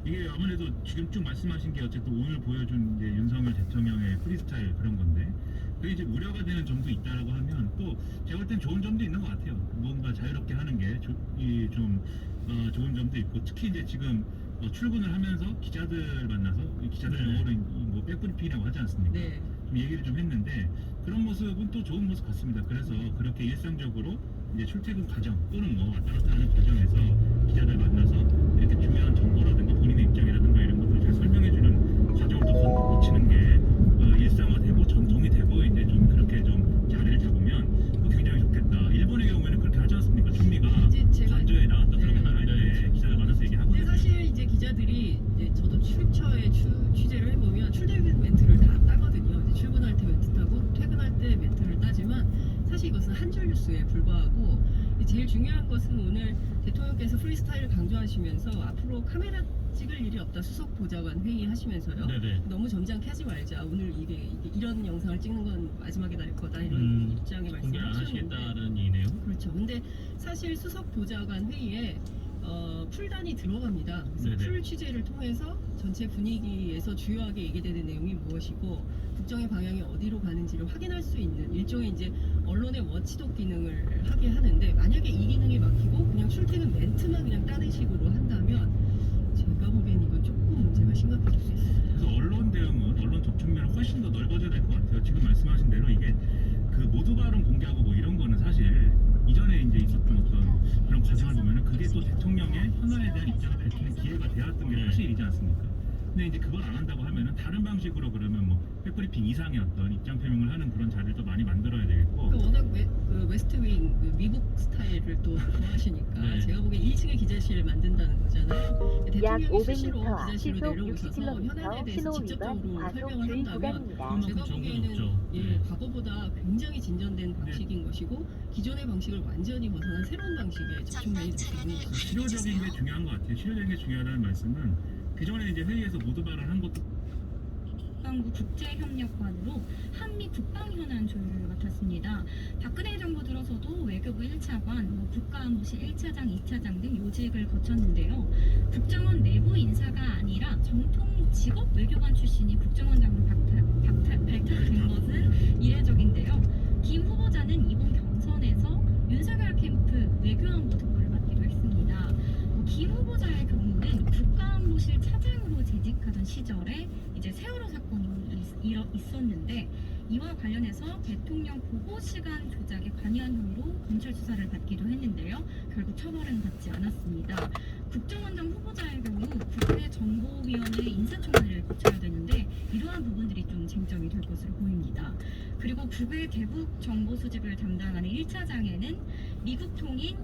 이게 아무래도 지금 쭉 말씀하신 게 어쨌든 오늘 보여준 이제 윤석열 대통령의 프리스타일 그런 건데 그게 이제 우려가 되는 점도 있다라고 하면 또 제가 볼 땐 좋은 점도 있는 것 같아요. 뭔가 자유롭게 하는 게 좀 좋은 점도 있고 특히 이제 지금 출근을 하면서 기자들 만나서 기자들 네. 영어로 뭐 백브리핑이라고 하지 않습니까? 네. 좀 얘기를 좀 했는데 그런 모습은 또 좋은 모습 같습니다. 그래서 그렇게 일상적으로 이제 출퇴근 과정 또는 뭐 왔다 갔다 하는 과정에서 기자들 만나서 이렇게 중요한 정보라든가 본인의 입장이라든가 이런 것들을 잘 설명해주는 과정을 또 거치는 게 일상화되고 전통이 되고 이제 좀 그렇게 좀 자리를 잡으면 굉장히 좋겠다. 일본의 경우에는 그렇게 하지 않습니까? 총리가 이제 제가 전조에 나왔다 들어갔다 할 네. 때 기자들 만나서 얘기하거든요. 근데 사실 이제 기자들이 이제 저도 출처에 취재를 해보면 출퇴근 멘트를 다 따거든요. 이제 출근할 때 멘트 따고 퇴근할 때 멘트를 따지만 사실 이것은 한 줄 뉴스에 불과하고 제일 중요한 것은 오늘 대통령께서 프리스타일을 강조하시면서 앞으로 카메라 찍을 일이 없다 수석 보좌관 회의하시면서요. 네네. 너무 점잖게 하지 말자. 오늘 이게 이런 영상을 찍는 건 마지막에 날 거다 이런 입장의 공개 안 말씀을 하셨는데 하시겠다는 얘기네요. 그렇죠. 근데 사실 수석 보좌관 회의에 풀단이 들어갑니다. 그래서 네네. 풀 취재를 통해서 전체 분위기에서 주요하게 얘기되는 내용이 무엇이고 국정의 방향이 어디로 가는지를 확인할 수 있는 일종의 이제 언론의 워치독 기능을 하게 하는데 만약에 이 기능이 막히고 그냥 출퇴근 멘트만 그냥 따는 식으로 한다면 제가 보기엔 이건 조금 문제가 심각해질 수 있습니다. 그래서 언론 대응은 언론 접촉면은 훨씬 더 넓어져야 될 것 같아요. 지금 말씀하신 대로 이게 그 모두 발언 공개하고 뭐 이런 거는 사실 이전에 이제 있었던 어떤 그런 과정을 보면은 그게 또 대통령의 현안에 대한 입장을 밝히는 기회가 되었던 게 사실이지 않습니까? 근데 이제 그걸 안 한다고 하면은 다른 방식으로 그러면 뭐 백브리핑 이상의 어떤 입장 표명을 하는 그런 자리도 많이 만들어야 되겠고. 그 워낙 웨스트윙 그 미국 스타일을 또 좋아하시니까 네. 제가 보기엔 1층에 기자실을 만든다는 거잖아요. 약 대통령이 수시로 500m 앞 기자실로 시속 내려오셔서 60km 현안에 대해서 신호 위반 직접적으로 과속 설명을 주의 한다면 구간입니다. 제가 정보는 보기에는 없죠. 예, 네. 과거보다 굉장히 진전된 방식인 것이고 기존의 방식을 완전히 벗어난 새로운 방식의 접촉면이 됐거든요. 실효적인 게 중요한 것 같아요. 실효적인 게 중요하다는 말씀은 그전에 이제 회의에서 모두 발언한 것도 국방부 국제협력관으로 한미 국방 현안 조율을 맡았습니다. 박근혜 정부 들어서도 외교부 1차관, 국가안보실 1차장, 2차장 등 요직을 거쳤는데요. 국정원 내부 인사가 아니라 정통 직업 외교관 출신이 국정원장으로 발탁된 것은 이례적인데요. 김 후보자는 이번 경선에서 윤석열 캠프 외교안보 특보를 맡기도 했습니다. 김 후보자의 경우는 국가안보실 차장으로 재직하던 시절에 이제 세월호 사건이 있었는데 이와 관련해서 대통령 보고 시간 조작에 관여한 혐의로 검찰 수사를 받기도 했는데요. 결국 처벌은 받지 않았습니다. 국정원장 후보자의 경우 국회 정보위원회 인사청문회를 거쳐야 되는데 이러한 부분들이 좀 쟁점이 될 것으로 보입니다. 그리고 국외 대북 정보 수집을 담당하는 1차장에는 미국 통인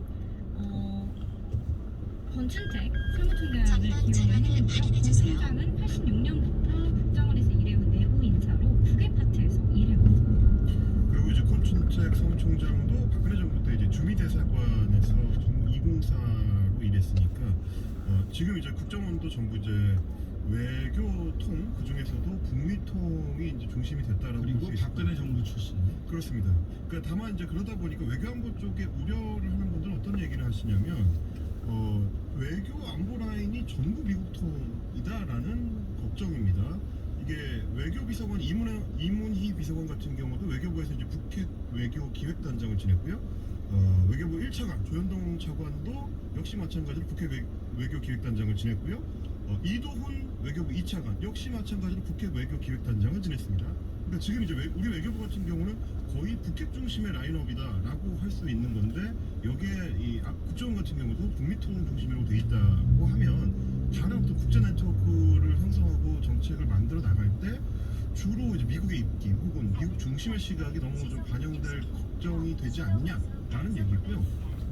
권춘택 사무총장을 기용을 했는데요. 권 총장은 86년부터 국정원에서 일해온 내부 인사로 국외 파트에서 일해고 있습니다. 그리고 이제 권춘택 사무총장도 박근혜 정부 때 이제 주미대사관에서 전부 204로 일했으니까 지금 이제 국정원도 전부 이제 외교통 그 중에서도 북미통이 이제 중심이 됐다라고 볼 수 있습니다. 박근혜 정부 출신. 그렇습니다. 그러니까 다만 이제 그러다 보니까 외교안보 쪽에 우려를 하는 분들은 어떤 얘기를 하시냐면 외교 안보 라인이 전부 미국통이다라는 걱정입니다. 이게 외교비서관 이문희 비서관 같은 경우도 외교부에서 이제 북핵 외교 기획단장을 지냈고요. 외교부 1차관 조현동 차관도 역시 마찬가지로 북핵 외교 기획단장을 지냈고요. 이도훈 외교부 2차관 역시 마찬가지로 북핵 외교 기획단장을 지냈습니다. 그러니까 지금 이제 우리 외교부 같은 경우는 거의 북핵 중심의 라인업이다라고 할 수 있는 건데 여기에 이 국정원 같은 경우도 북미통 중심으로 돼 있다고 하면 국제 네트워크를 형성하고 정책을 만들어 나갈 때 주로 이제 미국의 입기 혹은 미국 중심의 시각이 너무 좀 반영될 걱정이 되지 않냐라는 얘기고요.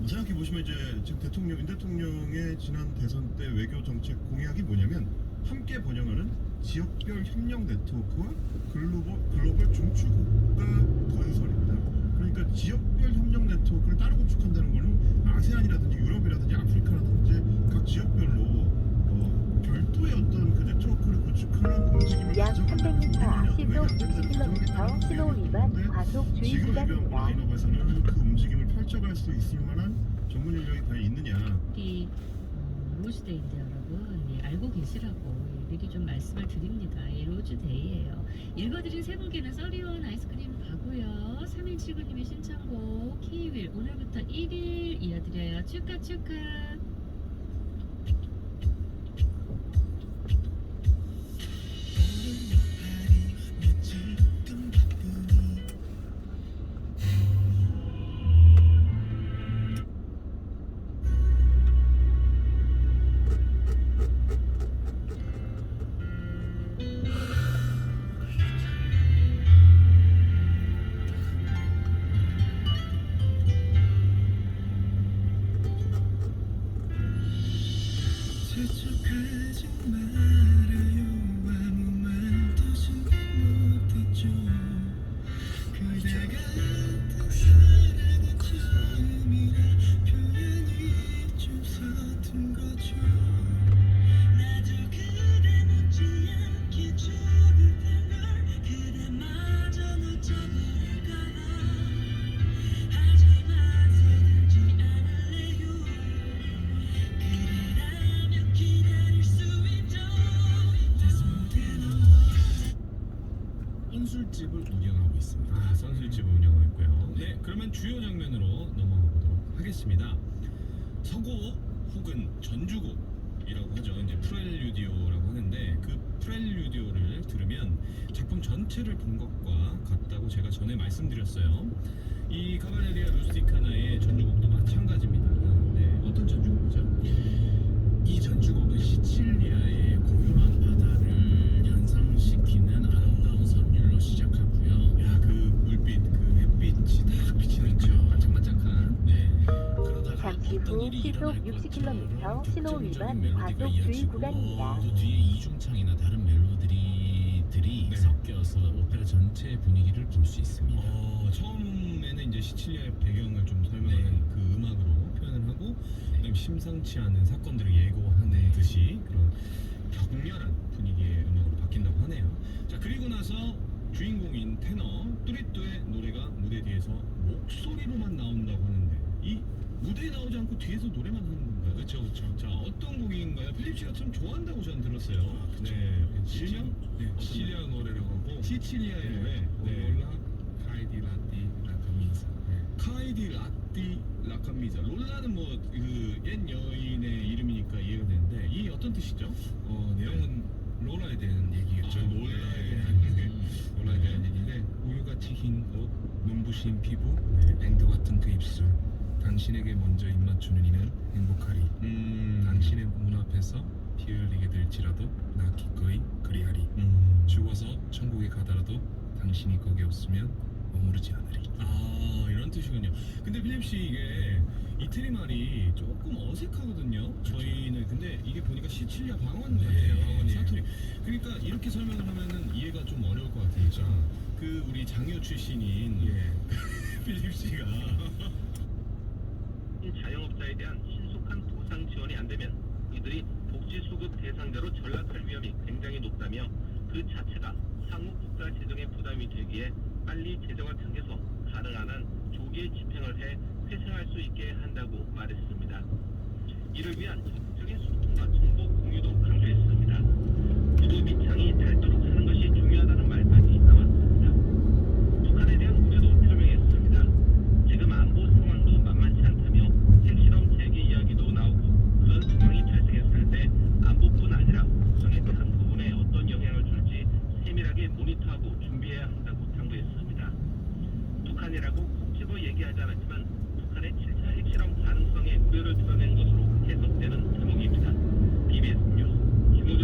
생각해 보시면 이제 지금 윤 대통령의 지난 대선 때 외교 정책 공약이 뭐냐면 함께 번영하는 지역별 협력 네트워크와 글로벌 중추국가 건설입니다. 그러니까 지역별 협력 네트워크를 따로 구축한다는 거는 아세안이라든지 유럽이라든지 아프리카라든지 각 지역별로 별도의 어떤 그 네트워크를 구축하는 움직임을 약 가져가는 300m, 시속 60km, 신호 위반 과속 주의 지금 외교안 구간입니다. 라인업에서는 그 움직임을 펼쳐갈 수 있을 만한 전문 인력이 과연 있느냐. 이 로즈데이인데 여러분 알고 계시라고 미리 좀 말씀을 드립니다. 이 로즈데이예요. 읽어드린 세 분께는 써리원 아이스크림 가고요. 3179님의 신청곡 키윌 오늘부터 1일 이어드려요. 축하 축하. 선술집을 운영하고 있습니다. 아, 선술집을 운영하고 있고요. 네, 그러면 주요 장면으로 넘어가 보도록 하겠습니다. 서곡 혹은 전주곡이라고 하죠. 이제 프렐류디오라고 하는데 그 프렐류디오를 들으면 작품 전체를 본 것과 같다고 제가 전에 말씀드렸어요. 이 카발레리아 루스티카나의 전주곡도 마찬가지입니다. 네, 어떤 전주곡이죠? 이 전주곡은 시칠리아의 고요한 바다를 연상시키는 아름다운 선율로 시작하고요. 야, 그 물빛, 그 햇빛이 딱 비치는 저 반짝반짝한. 네. 그러다가 잠시 후 시속 60km, 신호 위반 과속 주의 구간입니다. 또 뒤에 이중창이나 다른 멜로디들이 섞여서 오페라 전체의 분위기를 볼 수 있습니다. 처음에는 이제 시칠리아의 배경을 좀 설명하는 그 음악으로 표현을 하고, 그다음에 심상치 않은 사건들을 예고하는 듯이 그런 격렬한 분위기의 음악으로 바뀐다고 하네요. 자, 그리고 나서 주인공인 테너 뚜리뚜의 노래가 무대 뒤에서 목소리로만 나온다고 하는데, 이 무대에 나오지 않고 뒤에서 노래만 하는 건가요? 그렇죠, 그렇죠. 자, 어떤 곡인가요? 필립 씨가 참 좋아한다고 저는 들었어요. 네, 실명? 네, 시칠리아 노래라고 하고 시칠리아의 노래. 네. 카이디 라띠 라카미자. 카이디 라띠 라카미자. 롤라는 뭐 그 옛 여인의 이름이니까 이해가 되는데, 이 어떤 뜻이죠? 내용은 로라에 대한 얘기겠죠. 로라에 대한 얘기인데, 우유같이 흰 옷, 눈부신 피부, 앵두 같은 그 입술. 당신에게 먼저 입맞추는 이는 행복하리. 당신의 문 앞에서 피 흘리게 될지라도 나 기꺼이 그리하리. 죽어서 천국에 가더라도 당신이 거기 없으면 머무르지 않으리. 아, 이런 뜻이군요. 근데 필립 씨, 이게 이태리 말이 조금 어색하거든요. 그렇죠. 저희는 근데 이게 보니까 시칠리아 방언 같아요. 방언이. 사투리. 그러니까 이렇게 설명을 하면은 이해가 좀 어려울 것 같아요. 그렇죠. 그 우리 장교 출신인 필립 씨가 자영업자에 대한 신속한 보상 지원이 안 되면 이들이 복지수급 대상자로 전락할 위험이 굉장히 높다며 그 자체가 상호 국가 재정에 부담이 되기에 빨리 재정을 당겨서 가능한 한 조기에 집행을 해 회생할 수 있게 한다고 말했습니다. 이를 위한 적극적인 소통과 정보 공유도 강조했습니다. 구도 밑창이 닳도록 하는 것이 중요하다는 말까지 나왔습니다. 북한에 대한 우려도 표명했습니다. 지금 안보 상황도 만만치 않다며 핵실험 재개 이야기도 나오고, 그런 상황이 발생했을 때 안보뿐 아니라 국정에 다른 부분에 어떤 영향을 줄지 세밀하게 모니터하고 준비해야 한다고 당부했습니다. 북한이라고 콕 집어 얘기하지 않았지만 북한의 7차 핵실험 가능성에 우려를 드러낸 것으로 해석되는 제목입니다. BBS 뉴스 김우준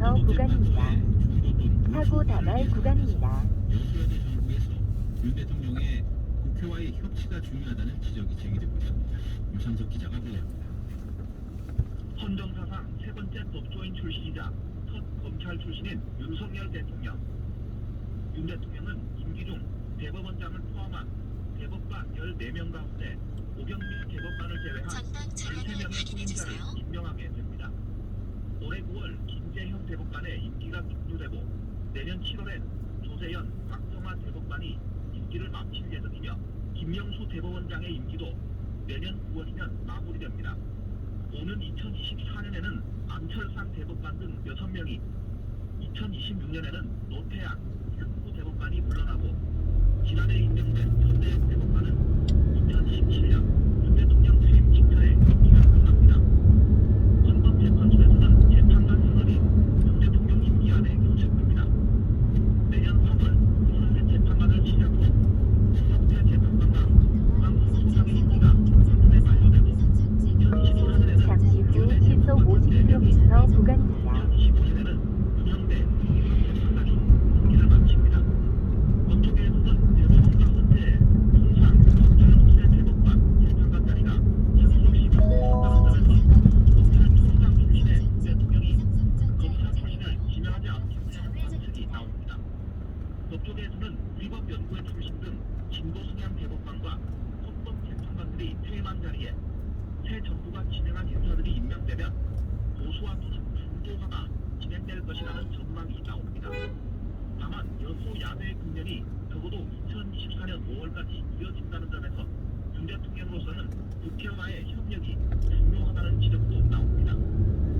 500m 구간입니다. 사고 다발 구간입니다. 여수연의 정부에서 윤 대통령의 국회와의 협치가 중요하다는 지적이 제기되고 있습니다. 유상석 기자가 보도합니다. 헌정사상 세 번째 법조인 출신이자 첫 검찰 출신인 윤석열 대통령. 윤 대통령은 임기 중 대법원장을 포함한 대법관 14명 가운데 오경미 대법관을 제외한 13명의 후임자를 임명하게 됩니다. 올해 9월 김재형 대법관의 임기가 종료되고 내년 7월엔 조세현, 박성화 대법관이 임기를 마칠 예정이며 김명수 대법원장의 임기도 내년 9월이면 마무리됩니다. 오는 2024년에는 안철상 대법관 등 6명이, 2026년에는 노태양, 윤구 대법관이 물러나고 지난해 임명된 전대현 대법관은 2017년 윤 대통령 퇴임 직전에 임기가 끝납니다. 헌법재판소에서는 재판관 선언이 윤 대통령 임기 안에 교체됩니다. 내년 3월 윤석열 재판관을 시작으로 윤석열 재판관과 국방부 소장의 임기가 한해 만료되고 2024년에는 잠시 후 시속 50km 구간입니다. 2025년에는 윤영대 재판관이 임기를 마칩니다. 법조계에서는 대법원과 헌재, 통상, 법조연구세 대법관, 재판관 자리가 상수없이 바뀌었다는 점에서 검찰 총장 출신의 윤 대통령이 검사 출신을 지명하지 않겠다는 관측이 나옵니다. 법조계에서는 위법연구회 출신 등 진보 성향 대법관과 헌법 재판관들이 퇴임한 자리에 새 정부가 진행한 인사들이 임명되면 보수화 또는 중도화가 진행될 것이라는 전망이 나옵니다. 다만 여소야대의 국면이 적어도 2024년 5월까지 이어진다는 점에서 윤 대통령으로서는 국회와의 협력이 중요하다는 지적도 나옵니다.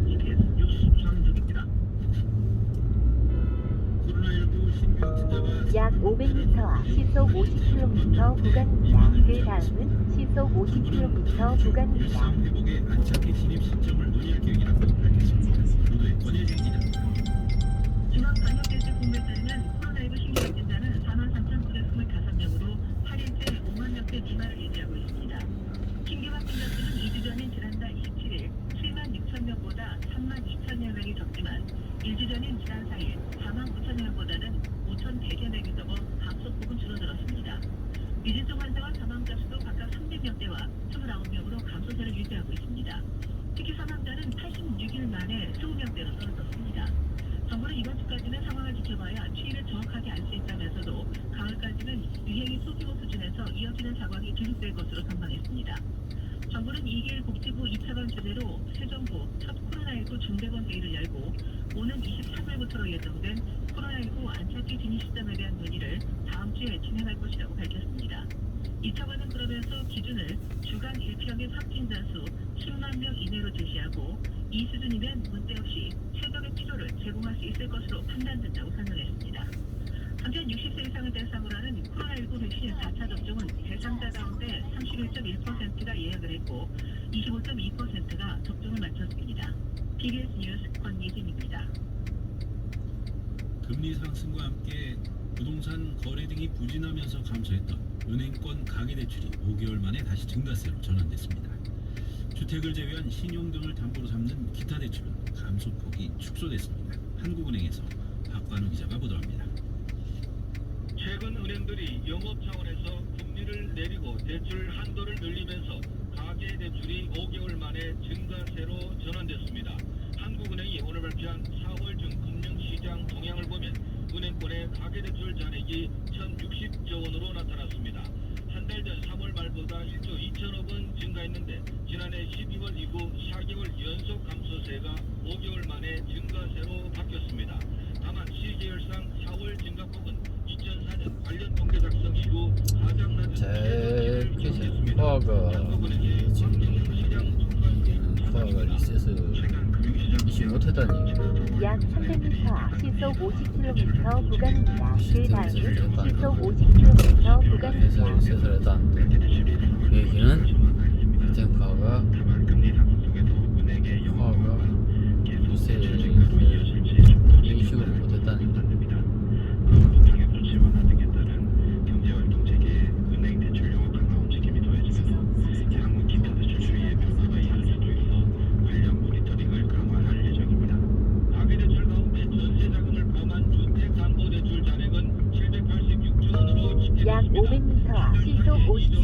CBS 뉴스 유상석입니다. 코로나19 신규 확진자가 약 500m 앞 시속 50km 구간입니다. 그 다음은 시속 50km 구간입니다. 일상 회복의 안착기 진입 시점을 논의할 계획이라고 밝혔습니다. 보도에 권혜진 기자입니다. 중앙방역대책 본부에 따르면 코로나19 신규 확진자는 43,925명으로 8일째 5만 명대 미만을 유지하고 있습니다. 신규 확진자 수는 2주 전인 지난달 27일 7만 6천 명보다 3만 2천여 명이 적지만 1주 전인 지난 4일 4만 9천여 명보다는 5,100여 명이 적어 감소폭은 줄어들었습니다. 위중증 환자와 사망자 수도 각각 300명대와 29명으로 감소세를 유지하고 있습니다. 특히 사망자는 86일 만에 20명대로 떨어졌습니다. 정부는 이번 주까지는 상황을 지켜봐야 추이를 정확하게 알 수 있다면서도 가을까지는 유행이 소규모 수준에서 이어지는 상황이 계속될 것으로 전망했습니다. 정부는 2길 복지부 2차관 주제로 새 정부 첫 코로나19 중대본 회의를 열고 오는 23일부터로 예정된 코로나19 안착기 진입 시점에 대한 논의를 다음 주에 진행할 것이라고 밝혔습니다. 2차관은 그러면서 기준을 주간 1평균 확진자 수 10만 명 이내로 제시하고 이 수준이면 문제 없이 최적의 치료를 제공할 수 있을 것으로 판단된다고 설명했습니다. 한편 60세 이상을 대상으로 하는 코로나19 백신 4차 접종은 대상자 가운데 31.1%가 예약을 했고 25.2%가 접종을 마쳤습니다. TBS 뉴스 권예진입니다. 금리 상승과 함께 부동산 거래 등이 부진하면서 감소했던 은행권 가계대출이 5개월 만에 다시 증가세로 전환됐습니다. 주택을 제외한 신용 등을 담보로 삼는 기타 대출은 감소폭이 축소됐습니다. 한국은행에서 박관우 기자가 보도합니다. 최근 은행들이 영업 차원에서 금리를 내리고 대출 한도를 늘리면서 가계 대출이 5개월 만에 증가세로 전환됐습니다. 한국은행이 오늘 발표한 4월 중 금융시장 동향을 보면 은행권의 가계대출 잔액이 1,060조 원으로 나타났습니다. 한 달 전 3월 말보다 1조 2천억 원 증가했는데 지난해 12월 이후 4개월 연속 감소세가 5개월 만에 증가세로 바뀌었습니다. 다만 시계열상 4월 증가폭은 2004년 관련 통계 작성 이후 가장 낮은 기록을 화가 리셋을 이시 못했다니. 약 300m 앞 시속 50km 구간입니다. 그 다음은 시속 50km 구간입니다. 리셋을 했다는데 그 얘기는 화가 리셋을 이식을 못했다는 거. 가계대출 가운데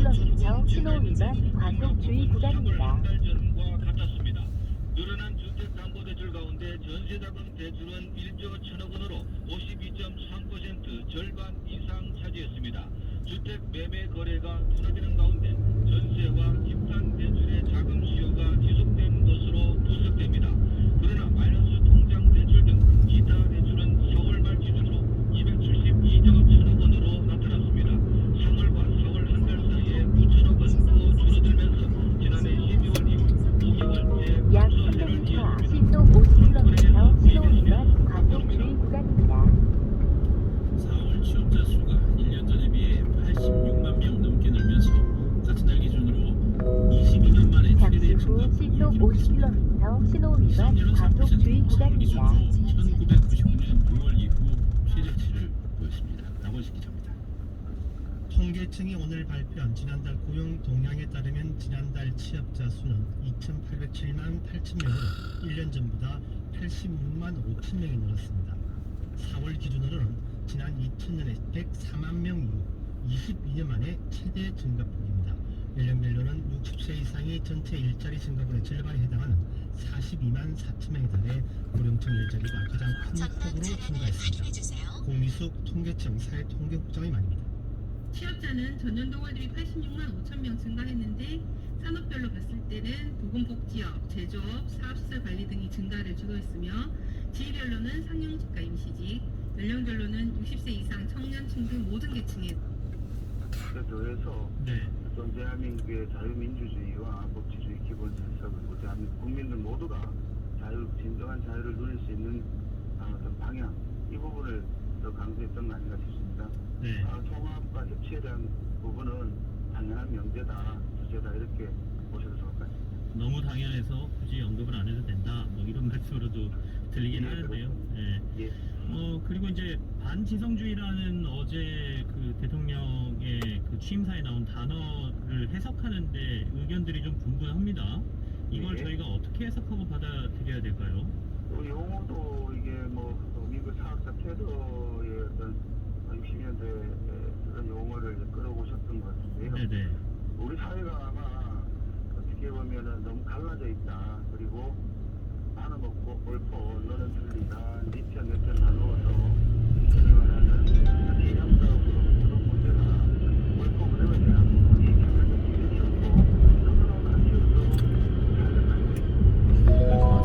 50km 신호 위반 과속 주의 구간입니다. 전과 같았습니다. 늘어난 주택담보대출 가운데 전세자금 대출은 1조 1천억 원으로 52.3% 절반 이상 차지했습니다. 주택 매매 거래가 둔화되는 가운데 전세와 집단 대출의 자금 수요가 지속된 것으로 분석됩니다. 그러나 마이너스 통장 대출 등 기타 대출은 4월 말 기준으로 272조 1천억 원으로 나타났습니다. 3월과 4월 한 달 사이에 9천억 원도 줄어들면서 지난해 12월 이후 5개월째 약 300m 앞 시속 50km 신호 위반 과속 주의 구간입니다. 4월 취업자 수가 1년 전에 비해 86만 명 넘게 늘면서 같은 달 기준으로 22년 만에 잠시 최대 후 증가 시속 50km 신호 위반 과속 주의 구간입니다. 1995년 6월 이후 최저치를 보였습니다. 나머지 기자입니다. 통계청이 오늘 발표한 지난달 고용 동향에 따르면 지난달 취업자 수는 2,807만 8천 명으로 1년 전보다 86만 5천 명이 늘었습니다. 4월 기준으로는 지난 2000년에 104만 명 이후 22년 만에 최대 증가폭입니다. 연령별로는 60세 이상의 전체 일자리 증가분의 절반에 해당하는 42만 4천 명에 달해 고령층 일자리가 가장 큰 폭으로 증가했습니다. 공미숙 통계청 사회통계국장의 말입니다. 취업자는 전년도와 대비 86만 5천 명 증가했는데 산업별로 봤을 때는 보건복지업, 제조업, 사업시설 관리 등이 증가를 주도했으며 지위별로는 상용직과 임시직, 연령별로는 60세 이상 청년층 등 모든 계층에 더해서 어떤 대한민국의 자유민주주의와 법치주의 기본 질서 그리고 대한민국 국민들 모두가 진정한 자유를 누릴 수 있는 어떤 방향 이 부분을 더 강조했던 거 아닌가 싶습니다. 통합과 협치에 대한 부분은 당연한 명제다, 주제다 이렇게 보셔도 좋을 것 같습니다. 너무 당연해서 굳이 언급을 안 해도 된다. 뭐 이런 말씀으로도 들리긴 하는데요. 예. 그리고 이제 반지성주의라는 어제 그 대통령의 그 취임사에 나온 단어를 해석하는데 의견들이 좀 분분합니다. 이걸 저희가 어떻게 해석하고 받아들여야 될까요? 용어도 이게 뭐 미국 사학자 테더의 어떤 60년대 그런 용어를 끌어오셨던 것 같은데요. 우리 사회가 아마 어떻게 보면은 너무 갈라져 있다. 그리고 나는 먹고 옳고 너는 틀리다. 네 편, 내 편 나누어서 그리 말하는 이념적으로 그런 문제가 옳고 그름에 대한 부분이 개별적 기준이 없고 스스로 가치로서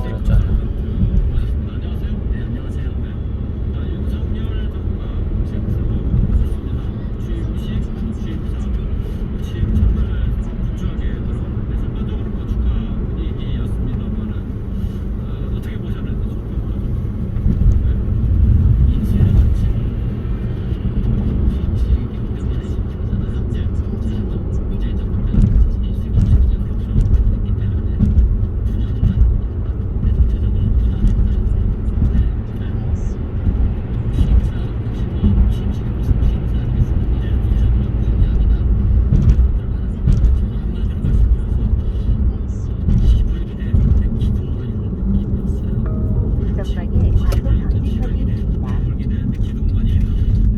들었잖아. 안녕하세요. 네, 안녕하세요. 윤석열 정부가 정책으로 있습니다. 취임 시 취임자 취임 첫날에서 분주하게 들어왔는데 전반적으로 뭐 축하 분위기였습니다만은 어떻게 보셨는지 저부터 좀 인수위를 거친 취임식이기 때문에 저는 이제 문재인 정부 때는 사실 인수위 거치기 격수했기 때문에 분야만 전체적으로 취임사 거치고 취임식에 무슨 취임사를 했습니다. 전체적으로 방향이나 저는 한마디로 말씀드려서 시불 기대했는데 기둥만 있는 느낌이었어요. 전방에 과속 방지턱이 있습니다. 시불 기대했는데 기둥만 있는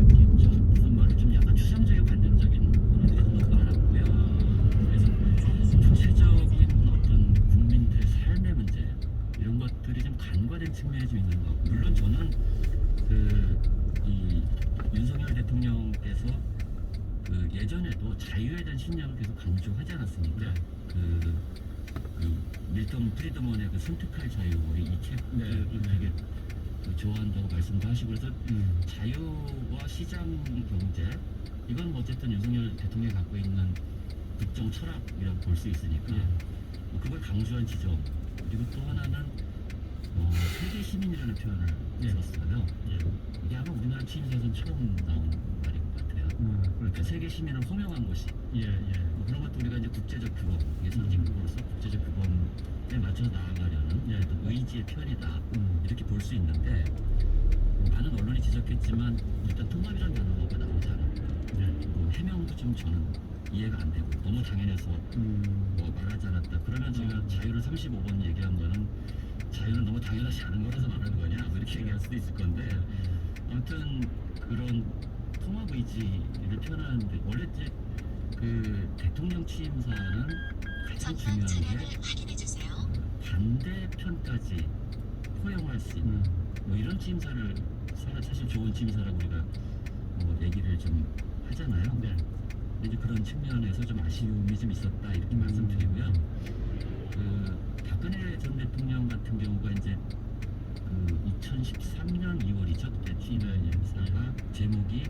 느낌이죠. 무슨 말을 좀 약간 추상적이고 관념적인 부분에 대해서 말았고요. 그래서 구체적인 어떤 국민들의 삶의 문제 이런 것들이 좀 간과된 측면이 좀 있는 것 같고 물론 저는 이 윤석열 대통령께서 그 예전에도 자유에 대한 신념을 계속 강조하지 않았습니까? 그 밀턴 프리드먼의 그 선택할 자유 우리 이 책을 되게 좋아한다고 말씀도 하시고 그래서 자유와 시장 경제 이건 뭐 어쨌든 윤석열 대통령이 갖고 있는 국정 철학이라고 볼 수 있으니까 그걸 강조한 지점 그리고 또 하나는 세계 시민이라는 표현을 썼어요. 이게 아마 우리나라 취임사에서는 처음 나온 말인 것 같아요. 그러니까 세계 시민을 호명한 것이 뭐 그런 것도 우리가 이제 국제적 규범, 이게 선진국으로서 국제적 규범에 맞춰서 나아가려는 어떤 의지의 표현이다 이렇게 볼 수 있는데 많은 언론이 지적했지만 일단 통합이라는 단어가 나오지 않았고요. 해명도 좀 저는 이해가 안 되고 너무 당연해서 뭐 말하지 않았다. 그러면 제가 자유를 35번 얘기한 거는 자유는 너무 당연하지 않은 거라서 말하는 거냐 뭐 이렇게 얘기할 수도 있을 건데 아무튼 그런 통합 의지를 표현하는데 원래 이제 그 대통령 취임사는 가장 중요한 게 반대편까지 포용할 수 있는 뭐 이런 취임사를 사실 좋은 취임사라고 우리가 뭐 얘기를 좀 하잖아요. 근데 이제 그런 측면에서 좀 아쉬움이 좀 있었다 이렇게 말씀드리고요. 그 박근혜 전 대통령 같은 경우가 이제 그 2013년 2월이죠. 그때 취임사가 제목이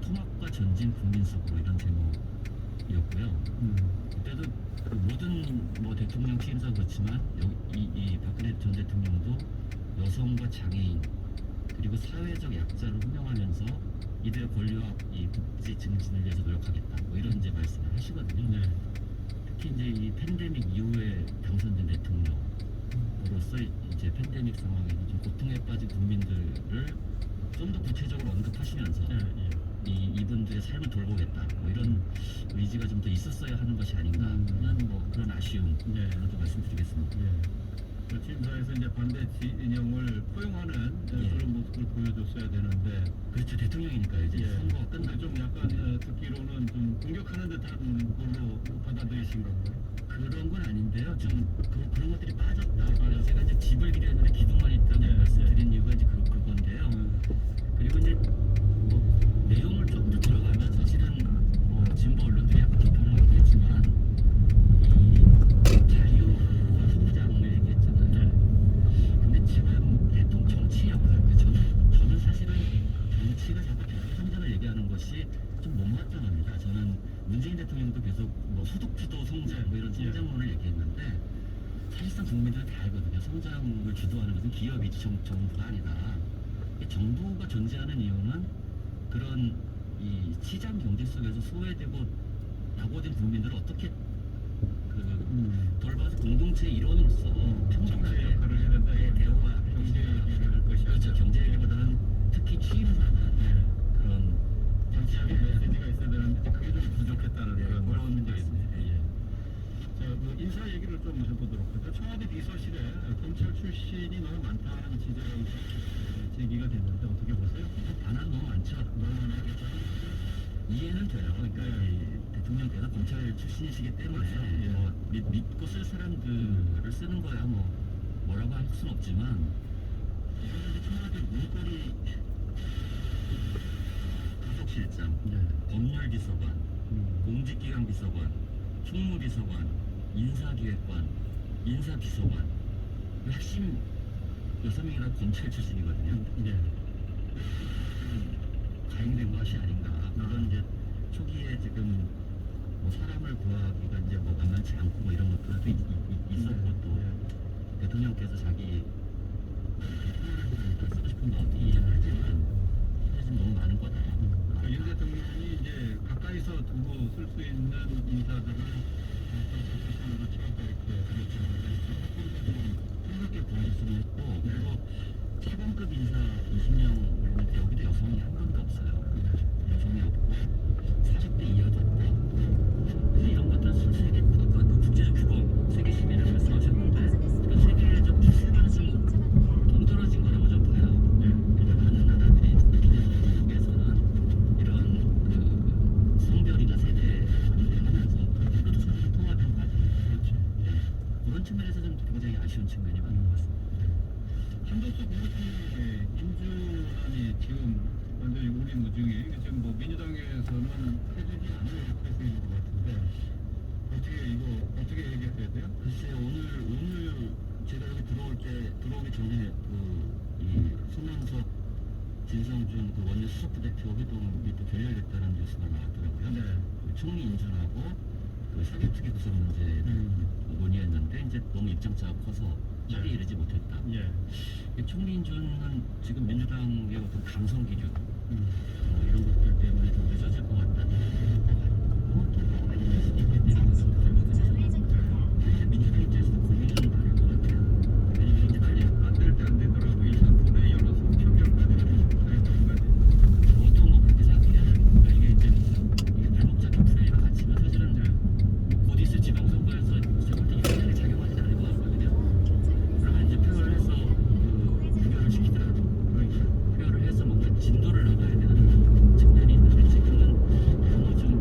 통합과 전진 국민 속으로 이런 제목이었고요. 그때도 그 모든 뭐 대통령 취임사 그렇지만 이 박근혜 전 대통령도 여성과 장애인 그리고 사회적 약자를 호명하면서 이들의 권리와 이 복지 증진을 위해서 노력하겠다. 뭐 이런 이제 말씀을 하시거든요. 특히 이제 이 팬데믹 이후에 당선된 대통령으로서 이제 팬데믹 상황에서 좀 고통에 빠진 국민들을 좀 더 구체적으로 언급하시면서 이분들의 삶을 돌보겠다. 뭐 이런 의지가 좀 더 있었어야 하는 것이 아닌가 하는 뭐 그런 아쉬움 좀 말씀드리겠습니다. 그 취임사에서 이제 반대 진영을 포용하는 그런 모습을 보여줬어야 되는데 그렇죠. 대통령이니까 이제 선거가 끝나고 좀 약간 듣기로는 좀 공격하는 듯한 걸로 받아들이신 건가요? 그런 건 아닌데요. 좀 그런 것들이 빠졌다. 제가 이제 집을 기대했는데 기둥만 있다는 말씀드린 이유가 이제 그건데요. 그리고 이제 뭐 내용을 좀 더 들어가면 사실은 뭐 진보 언론들이 약간 비판을 하기도 했지만 이 자유와 성장을 얘기했잖아요. 근데 지금 대통령 정치 역할, 저는 사실은 정치가 자꾸 성장을 얘기하는 것이 좀 못마땅합니다. 저는 문재인 대통령도 계속 뭐 소득주도 성장 뭐 이런 성장론을 얘기했는데 사실상 국민들은 다 알거든요. 성장을 주도하는 것은 기업이지 정부가 아니다. 정부가 존재하는 이유는 그런 이 시장 경제 속에서 소외되고 낙오된 국민들을 어떻게 돌봐서 공동체의 일원으로서 평등하게 역할을 해야 된다. 대우와 경제 얘기를 할 것이야. 그렇죠. 경제 얘기보다는 특히 취임사는 그런 정치적인 메시지가 있어야 되는데 그게 좀 부족했다는 그런 문제가 있습니다. 자, 그 인사 얘기를 좀 해보도록 하죠. 청와대 비서실에 검찰 출신이 너무 많다는 지적이 제기가 됐는데 어떻게 보세요? 반환 너무 많죠. 너무 많아요. 이해는 돼요. 그러니까 이 대통령께서 검찰 출신이시기 때문에 뭐 믿고 쓸 사람들을 쓰는 거야 뭐라고 할 수는 없지만 이번에 청와대 문거리 부속실장, 법률비서관, 공직기강 비서관, 총무비서관, 인사기획관, 인사비서관 핵심 6명이나 검찰 출신이거든요. 가용된 것이 아닌가. 물론 이제 초기에 지금 뭐 사람을 구하기가 이제 뭐 만만치 않고 뭐 이런 것들도 있었고 또 대통령께서 자기 대통령을 쓰고 싶은 마음도 이해는 하지만 사실 너무 많은 거다. 윤 대통령이 이제 가까이서 두고 쓸 수 있는 인사들을 선으로 채웠다 이렇게 생각해 구하셨으면 했고 그리고 차관급 인사 20명 그랬는데 여기도 여성이 한 명도 없어요. 여성이 없고 사직대 이하도 없고 그래서 이런 것들은 세계 아까 그 국제적 규범 세계 시민을 말씀하셨는데 그 세계적 추세가 좀 동떨어진 거라고 좀 봐요. 그러니까 많은 나라들이 미국에서는 이런 그 성별이나 세대 반대하면서 그것도 사실 통합형 과정이죠. 그런 측면에서 좀 굉장히 아쉬운 측면이 많은 것 같습니다. 한덕수 국무총리의 인준안이 지금 완전히 우리 무중에 지금 뭐 민주당에서는 해주지 않을 해서 있는 것 같은데 어떻게 얘기해야 돼요? 글쎄요 오늘 제가 여기 들어오기 전에 이 손명석 진성준 그 원내 수석부대표 회동이 또 결렬됐다는 뉴스가 나왔더라고요. 그 총리 인준하고 그 사개특위 구성 문제를 논의했는데 이제 너무 입장차가 커서 합의에 이르지 못했다. 총리 인준은 지금 민주당의 어떤 감성 기준 이런 것들 때문에 좀 늦어질 것 같다. 또 많이 될 수도 있기 때문에 민주당 입장에서도 고민은 많을 것 같아요. 왜냐면 이제 난리 만들 때 안 되더라도 일단 돈에 열어서 표결까지 저도 뭐 그렇게 생각해요. 그러니까 이게 이제 발목 잡힌 프레임을 갖추면 사실은 곧 있을 지방선거에서 제가 볼때 유리하게 작용하지는 않을 것 같거든요. 그러면 이제 표현을 해서 표결을 시키더라도 표현을 해서 뭔가 진도를 나가야 되는 측면이 있는데 지금은 너무 좀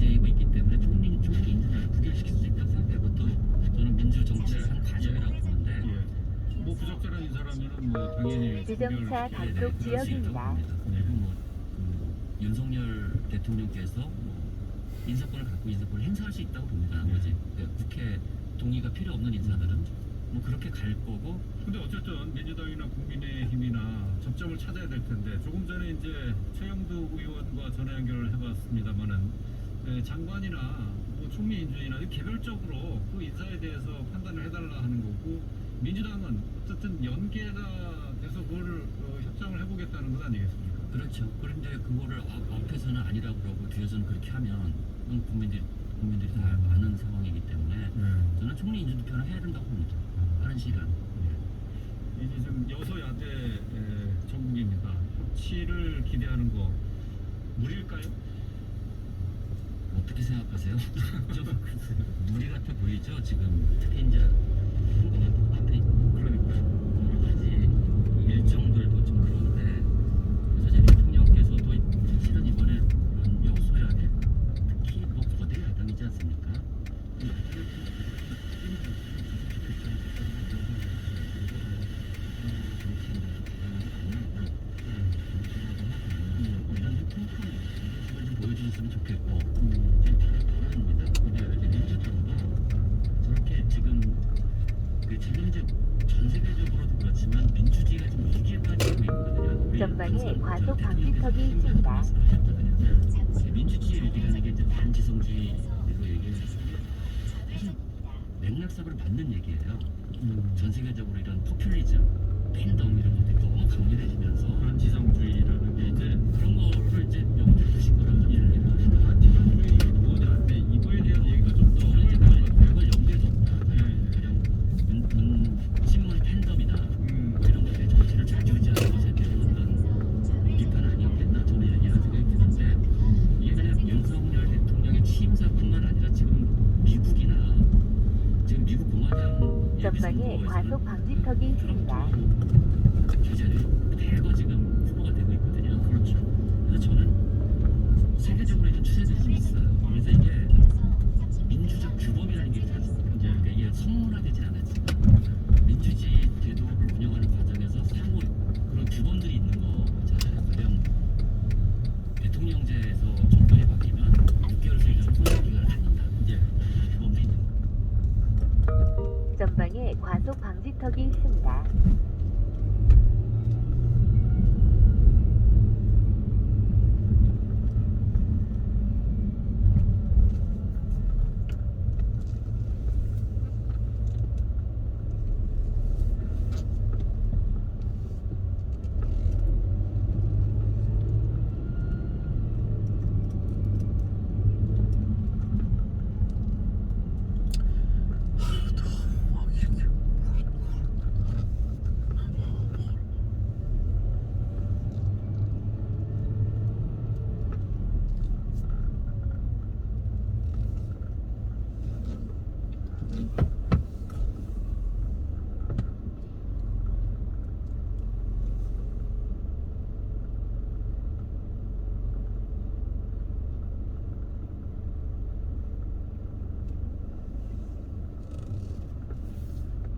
가지고 있기 때문에 총리 인준을 부결시킬 수 있다고 생각해요. 그것도 저는 민주 정치의 한 과정이라고 보는데 뭐 부적절한 인사라면은 뭐 당연히 지정차 단속 지역입니다. 그리고 그 윤석열 대통령께서 인사권을 갖고 인사권을 행사할 수 있다고 봅니다. 나머지 국회 동의가 필요 없는 인사들은 뭐 그렇게 갈 거고. 근데 어쨌든 민주당이나 국민의힘이나 접점을 찾아야 될 텐데 조금 전에 이제 최영두 의원과 전화 연결을 해봤습니다만은 장관이나 뭐 총리 인준이나 개별적으로 그 인사에 대해서 판단을 해달라 하는 거고 민주당은 어쨌든 연계가 돼서 그거를 협상을 해보겠다는 건 아니겠습니까? 그렇죠. 그런데 그거를 앞에서는 아니라고 그러고 뒤에서는 그렇게 하면 국민들이 다 아는 상황이기 때문에 저는 총리 인준 투표는 해야 된다고 봅니다. 빠른 시간. 이제 지금 여소야대 정국입니다. 협치를 기대하는 거 무리일까요? 어떻게 생각하세요? 좀 무리 같아 보이죠? 지금 특히 이제 앞에 여러 가지 일정들도 좀 그런데 그래서 제 대통령께서도 사실은 이번에 그런 여소야대 특히 뭐 거대 야당이지 않습니까? 보여주셨으면 좋겠고 바랍니다. 근데 민주당도 저렇게 지금 지금 이제 전 세계적으로도 그렇지만 민주주의가 좀 위기에 빠지고 있거든요. 전방에 과속 방지턱이 있습니다. 민주주의 위기라는 게 이제 반지성주의로 얘기해서 맥락상으로 맞는 얘기예요. 전 세계적으로 이런 포퓰리즘, 팬덤 이런 것들이 너무 강렬해지면서 반지성주의라는 게 이제 그런 거를 이제 염두에 두신 거라고 좀 얘기를 합니다. 반지성주의 뭐냐인데 이거에 대한 얘기가 좀 더 저는 이제 그걸 염두에 뒀다. 그냥 신문 팬덤이나 이런 것들이 정치를 좌지우지하는 것에 대한 어떤 비판 아니었겠나 저는 이런 생각이 드는데 이게 그냥 윤석열 대통령의 취임사뿐만 아니라 지금 미국이나 지금 미국 공화당 전방에 과속 방지턱이 있습니다. 주제를